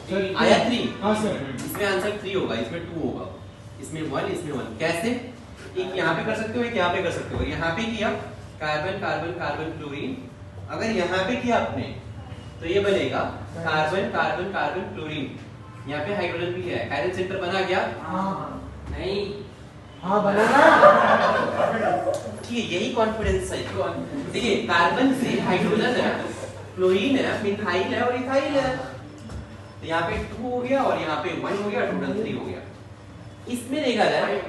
Speaker 2: सर,
Speaker 1: आया 3।
Speaker 2: हाँ सर।
Speaker 1: इसमें आंसर 3 होगा, इसमें 2 होगा, इसमें 1, इसमें 1। कैसे? एक यहाँ पे कर सकते हो, एक यहाँ पे कर सकते हो। यहाँ पे किया कार्बन कार्बन कार्बन क्लोरीन, अगर यहाँ पे किया आपने तो ये बनेगा कार्बन कार्बन कार्बन क्लोरीन। यहाँ पे हाइड्रोजन भी है, कायरल सेंटर बना क्या?
Speaker 2: हाँ।
Speaker 1: नहीं।
Speaker 2: हाँ बना ना।
Speaker 1: ठीक है, यही कॉन्फिडेंस है। देखिए कार्बन से हाइड्रोजन है, क्लोरीन है, मिथाइल है और इथाइल है। तो यहाँ पे 2 हो गया और यहाँ पे 1 हो गया, टोटल 3 हो गया। इसमें देखा जाए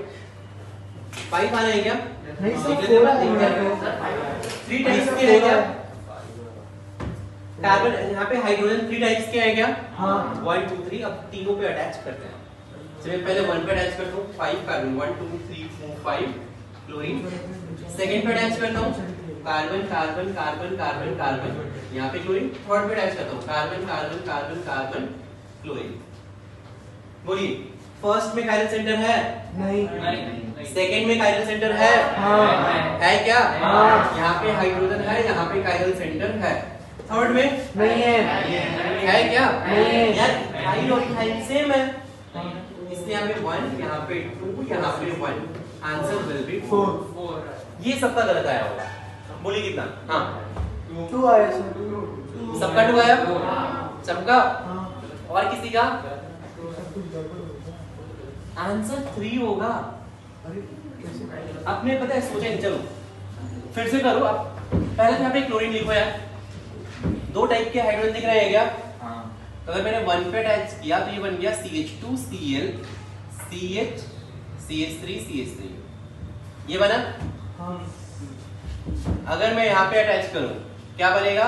Speaker 1: 5 आना है क्या?
Speaker 2: नहीं सर,
Speaker 1: देख लेते
Speaker 2: 4
Speaker 1: हैं। 3 टाइप्स के है क्या? कार्बन यहाँ पे हाइड्रोजन 3 टाइप्स के है क्या?
Speaker 2: हाँ।
Speaker 1: 1 2 3। अब तीनों पे अटैच करते हैं। चलिए पहले 1 पे अटैच करता हूँ, 5 कार्बन, 1 2 3 4 5 क्लोरीन। सेकंड पे अटैच करता हूँ carbon carbon carbon carbon carbon, यहाँ पे क्लोरीन। थर्ड पे अटैच करता हूँ carbon carbon carbon carbon chlorine. बोलिए, फर्स्ट में कायरल सेंटर है?
Speaker 2: नहीं।
Speaker 1: सेकंड में कायरल सेंटर है?
Speaker 2: हाँ।
Speaker 1: है क्या?
Speaker 2: हाँ।
Speaker 1: यहाँ पे हाइड्रोजन है, यहाँ पे कायरल सेंटर है। थर्ड में
Speaker 2: नहीं है।
Speaker 1: है क्या?
Speaker 2: नहीं।
Speaker 1: यार इथाइल और इथाइल सेम है, इसलिए यहाँ पे 1, यहाँ पे 2, यहाँ पे 1। Answer will be 4। ये सबका गलत आया होगा। बोलिए कितना? हाँ
Speaker 2: 2 आया सर।
Speaker 1: सबका 2 आया? सबका?
Speaker 2: हाँ।
Speaker 1: और किसी का?
Speaker 2: सब कुछ गड़बड़ हो गया।
Speaker 1: आंसर 3 होगा।
Speaker 2: अरे कैसे?
Speaker 1: आपने पता है सोचा नहीं, चलो फिर से करो। आप पहले तो यहाँ पे क्लोरीन लिखो यार। 2 टाइप के हाइड्रोजन दिख रहे हैं क्या? तो अगर मैंने 1 पे अटैच किया तो ये बन गया CH2 Cl CH CH3 CH3। ये बना।
Speaker 2: हाँ।
Speaker 1: अगर मैं यहाँ पे अटैच करूं क्या बनेगा?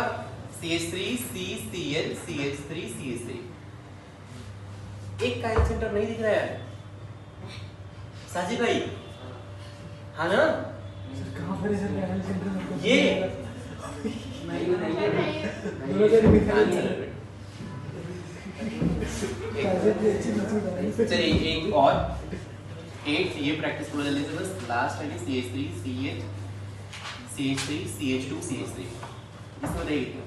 Speaker 1: CH3 CCl CH3 CH3। एक कायरल सेंटर नहीं दिख रहा है साजिद भाई, हाँ ना?
Speaker 2: सर कहाँ पर है सर कायरल सेंटर?
Speaker 1: ये
Speaker 2: दोनों जगह मिथाइल है।
Speaker 1: चलिए एक और 8 ये प्रैक्टिस थोड़ा जल्दी से, बस लास्ट है CH3 CH CH3 CH2 CH3। इसमें देखिए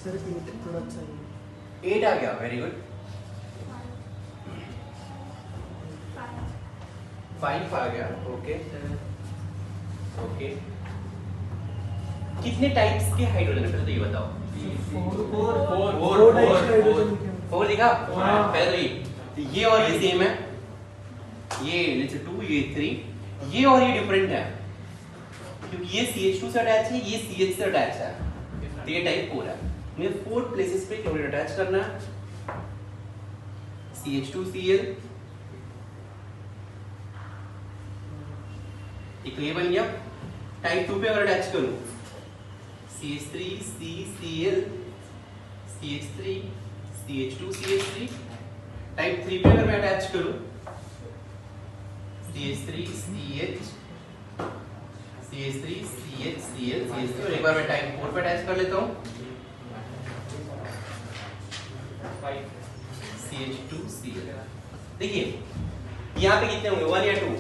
Speaker 2: सर 8 थोड़ा अच्छा है
Speaker 1: 8 आ गया, वेरी गुड। 5 आ गया, ओके ओके। कितने टाइप्स के हाइड्रोजन पहले तो ये बताओ।
Speaker 2: 4 टाइप्स का हाइड्रोजन लिखे हैं
Speaker 1: 4 दिखा?
Speaker 2: हाँ।
Speaker 1: पहले तो ये और ये सेम है, ये नीचे 2 ये 3, ये और ये डिफरेंट है क्योंकि ये CH2 से अटैच है, ये CH से अटैच है, तो ये टाइप 4 है। मुझे 4 प्लेसेस पे क्लोरीन अटैच करना है, CH2Cl, एक तो ये बन गया। टाइप 2 पे अगर अटैच करूं CH3CCl, CH3 CH2 CH3, type 3 पे अगर मैं अटैच करूं CH3CH, CH3CHCl, CH3, और एक बार मैं टाइप 4 पे अटैच कर लेता हूं CH2Cl। देखिए यहाँ पे कितने होंगे, 1 या 2?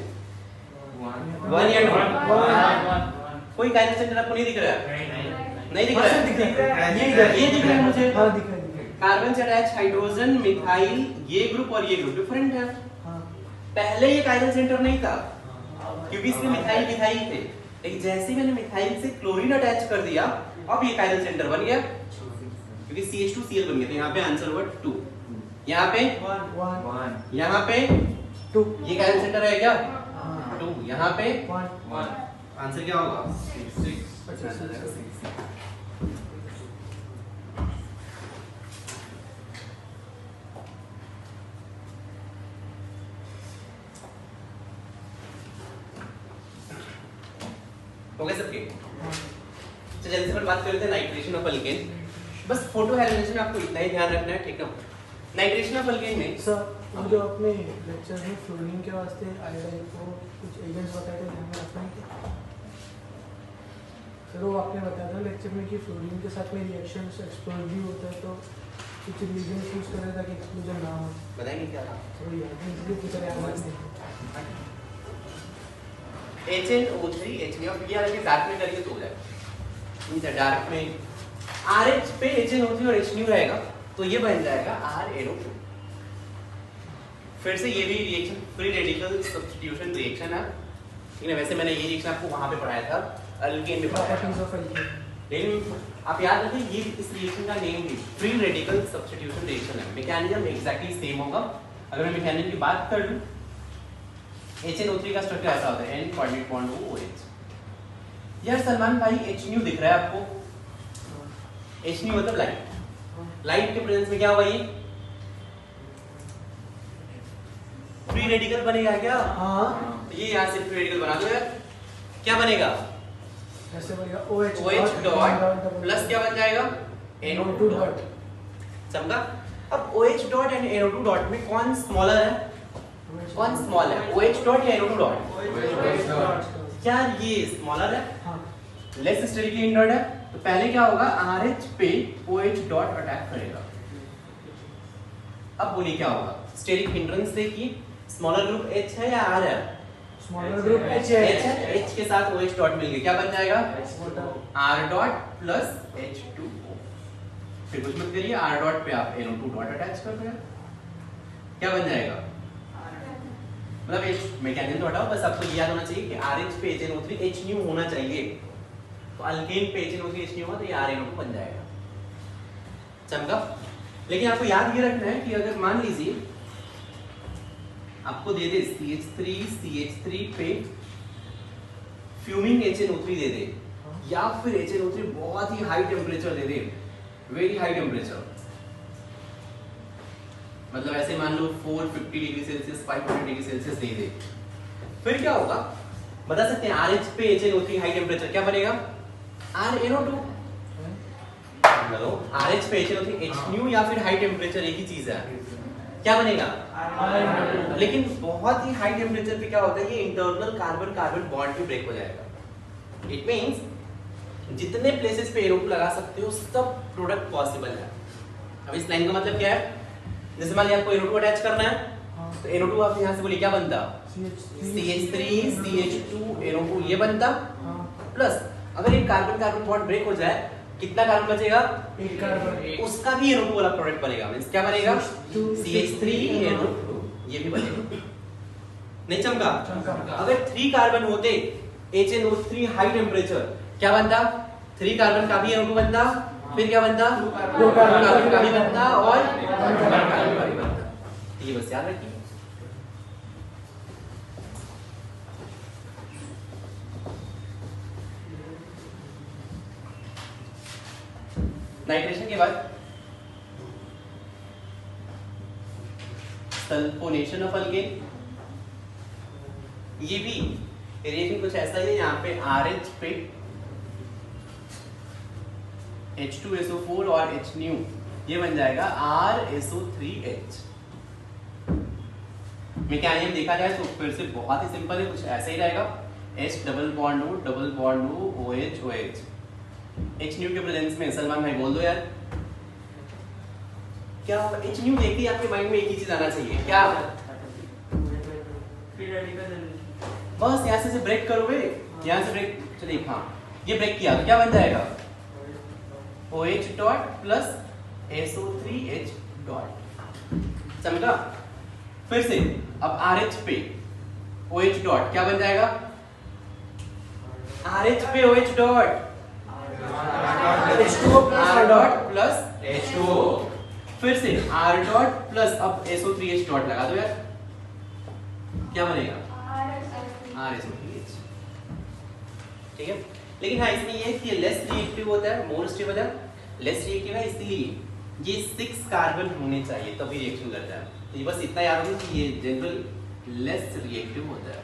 Speaker 1: 1 या 2? कोई काइनेटिक सेंटर आपको नहीं दिख रहा है? नहीं दिख रहा है? ये दिख रहा है मुझे।
Speaker 2: हाँ दिख रहा है
Speaker 1: कार्बन से अटैच हाइड्रोजन, मिथाइल, ये ग्रुप और ये ग्रुप डिफरेंट है।
Speaker 2: हाँ
Speaker 1: पहले ये काइनेटिक सेंटर नहीं था क्योंकि इसमें मिथाइल मिथाइल थे, लेकिन जैसे ही मैंने मिथाइल से क्लोरीन अटैच कर दिया अब ये काइनेटिक सेंटर बन गया क्योंकि CH2Cl बन गया, तो यहाँ पे आंसर हुआ 2, यहाँ पे
Speaker 2: 1
Speaker 1: यहाँ पे
Speaker 2: 2
Speaker 1: ये काइनेटिक सेंटर है क्या?
Speaker 2: हाँ
Speaker 1: 2, यहाँ पे
Speaker 2: 1
Speaker 1: आंसर क्या होगा?
Speaker 2: 6
Speaker 1: हो गए सबके? तो जल्दी से अपन बात कर लेते हैं नाइट्रेशन ऑफ अल्केन। बस फोटो हाइड्रोजन में आपको इतना ही ध्यान रखना है, ठीक ना? नाइट्रेशन ऑफ अल्केन में
Speaker 2: सर हम जो अपने लेक्चर में फ्लोरीन के वास्ते आयोडाइन को कुछ एजेंट्स बताए थे, ध्यान में रखना है क्या? सर वो आपने बताया था लेक्चर में कि फ्लोरीन के साथ में रिएक्शंस एक्सप्लोड भी होता है, तो कुछ रीजंस यूज कर रहे ताकि एक्सप्लोजन ना हो।
Speaker 1: बताएंगे क्या था?
Speaker 2: तो याद है इसलिए कुछ याद नहीं।
Speaker 1: HNO3 HNO, ये अगर डार्क में करेंगे तो हो जाएगा, नहीं डार्क में RH पे HNO3 और HNO रहेगा तो ये बन जाएगा RNO2। फिर से ये भी reaction free radical substitution reaction है, ठीक है? वैसे मैंने ये रिएक्शन आपको वहां पे पढ़ाया था, अल्केन में पढ़ाया
Speaker 2: प्रॉपर्टीज
Speaker 1: था,
Speaker 2: ऑफ अल्केन।
Speaker 1: लेकिन आप याद रखिए ये इस रिएक्शन का नेम भी फ्री रेडिकल सब्स्टिट्यूशन रिएक्शन है। मैकेनिज्म एग्जैक्टली सेम होगा। अगर मैं मैकेनिज्म की बात कर लूं, HNO3 का स्ट्रक्चर ऐसा होता है, N कोऑर्डिनेट बॉन्ड OH। यार सलमान भाई HNO दिख रहा है आपको? HNO मतलब लाइट। लाइट के प्रेजेंस में क्या होगा, ये फ्री रेडिकल बनेगा क्या?
Speaker 2: हाँ
Speaker 1: तो ये यहाँ से फ्री रेडिकल बना दो यार, क्या बनेगा?
Speaker 2: ऐसे बनेगा OH
Speaker 1: OH डॉट प्लस क्या बन जाएगा?
Speaker 2: NO2 dot.
Speaker 1: समझा? अब OH dot and NO2 dot में कौन स्मॉलर है, कौन स्मॉल है, OH डॉट या NO2 डॉट? क्या ये स्मॉलर है,
Speaker 2: हाँ
Speaker 1: लेस स्टेरिकली हिंडर्ड है, तो पहले क्या होगा, RH पे OH डॉट अटैक करेगा। अब बोलिए क्या होगा? स्टेरिक हिंड्रेंस देखिए, स्मॉलर ग्रुप H है या R है?
Speaker 2: स्मॉलर ग्रुप H
Speaker 1: H
Speaker 2: है।
Speaker 1: है, H के साथ OH डॉट मिल गया, क्या बन जाएगा? R dot plus H2O। फिर कुछ मत करिए, R डॉट पे आप NO2 डॉट अटैच कर रहे हैं, क्या बन जाएगा? मतलब एक मैकेनिज्म तो हटाओ, बस आपको ये याद होना चाहिए कि RH पे HNO3 HNO होना चाहिए, तो अल्केन पे HNO3 HNO होगा तो ये RNO2 बन जाएगा। समझा? लेकिन आपको याद ये रखना है कि अगर मान लीजिए आपको दे दे CH3 पे फ्यूमिंग HNO3 दे दे, या फिर HNO3 बहुत ही हाई टेम्परेचर दे दे, वेरी हाई टेम्परेचर, मतलब ऐसे मान लो 450 डिग्री सेल्सियस 500 डिग्री सेल्सियस दे दे, फिर क्या होगा बता सकते हैं? RH पे HNO3 हाई टेम्परेचर क्या बनेगा? RNO2। हेलो, RH पे HNO3 HNO या फिर हाई टेम्परेचर एक ही चीज है, क्या बनेगा? लेकिन बहुत ही हाई टेम्परेचर पे क्या होता है, ये इंटरनल कार्बन कार्बन बॉन्ड भी ब्रेक हो जाएगा। इट मींस जितने प्लेसेस पे NO2 लगा सकते हो सब प्रोडक्ट पॉसिबल है। अब इस लाइन का मतलब क्या है, जैसे मान लिया आपको NO2 अटैच करना है, तो NO2 आप यहाँ से बोलिए क्या बनता? CH3 CH2 NO2 ये बनता, प्लस अगर एक कार्बन कार्बन बॉन्ड ब्रेक हो जाए कितना कार्बन बचेगा?
Speaker 2: एक कार्बन,
Speaker 1: उसका भी NO2 वाला प्रोडक्ट बनेगा, मींस क्या बनेगा? CH3 NO2, ये भी बनेगा। नहीं चमका? अगर 3 कार्बन होते HNO3 हाई टेम्परेचर, क्या बनता? 3 कार्बन का भी NO2 बनता, फिर क्या बनता?
Speaker 2: 2
Speaker 1: कार्बन का भी बनता और कार्बन का भी बनता। ये बस याद रखिए। नाइट्रेशन के बाद सल्फोनेशन ऑफ अल्केन, ये भी रिएक्शन कुछ ऐसा ही है। यहाँ पे RH पे H2SO4 और HNu, ये बन जाएगा RSO3H। मैकेनिज्म देखा जाए तो फिर से बहुत ही सिंपल है, कुछ ऐसा ही रहेगा। H double bond O OH OH। HNu के प्रेजेंस में सलमान भाई बोल दो यार क्या होगा? HNu देखते ही आपके माइंड में एक ही चीज आना चाहिए, क्या? बस यहाँ से ब्रेक करोगे, यहाँ से ब्रेक, चलिए हाँ ये ब्रेक किया तो क्या बन जाएगा? OH dot plus SO3H dot. समझा? फिर से अब RH पे OH डॉट क्या बन जाएगा? RH पे OH dot
Speaker 2: H2O
Speaker 1: R dot plus H2O, फिर से R डॉट प्लस अब SO3H डॉट लगा दो यार, क्या बनेगा? RSO3H। ठीक है, लेकिन हाँ इसमें ये है कि लेस रिएक्टिव होता है, मोर स्टेबल है। लेस रिएक्टिव है इसलिए ये 6 कार्बन होने चाहिए तभी रिएक्शन करता है। तो ये बस इतना याद रखो कि ये जनरल लेस रिएक्टिव होता है।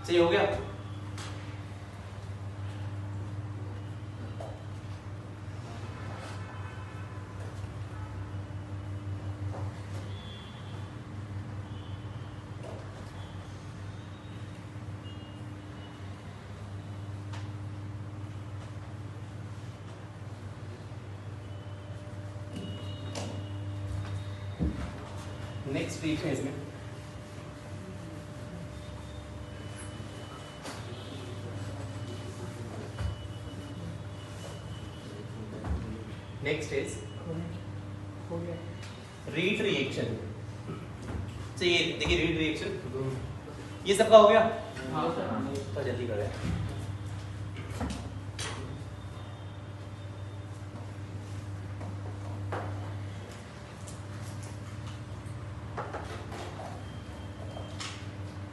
Speaker 1: सही हो गया? नेक्स्ट रिएक्शन है इसमें नेक्स्ट इज
Speaker 2: हो गया।
Speaker 1: Read reaction. तो ये देखिए रीड रिएक्शन, ये सबका हो गया? तो जल्दी करें।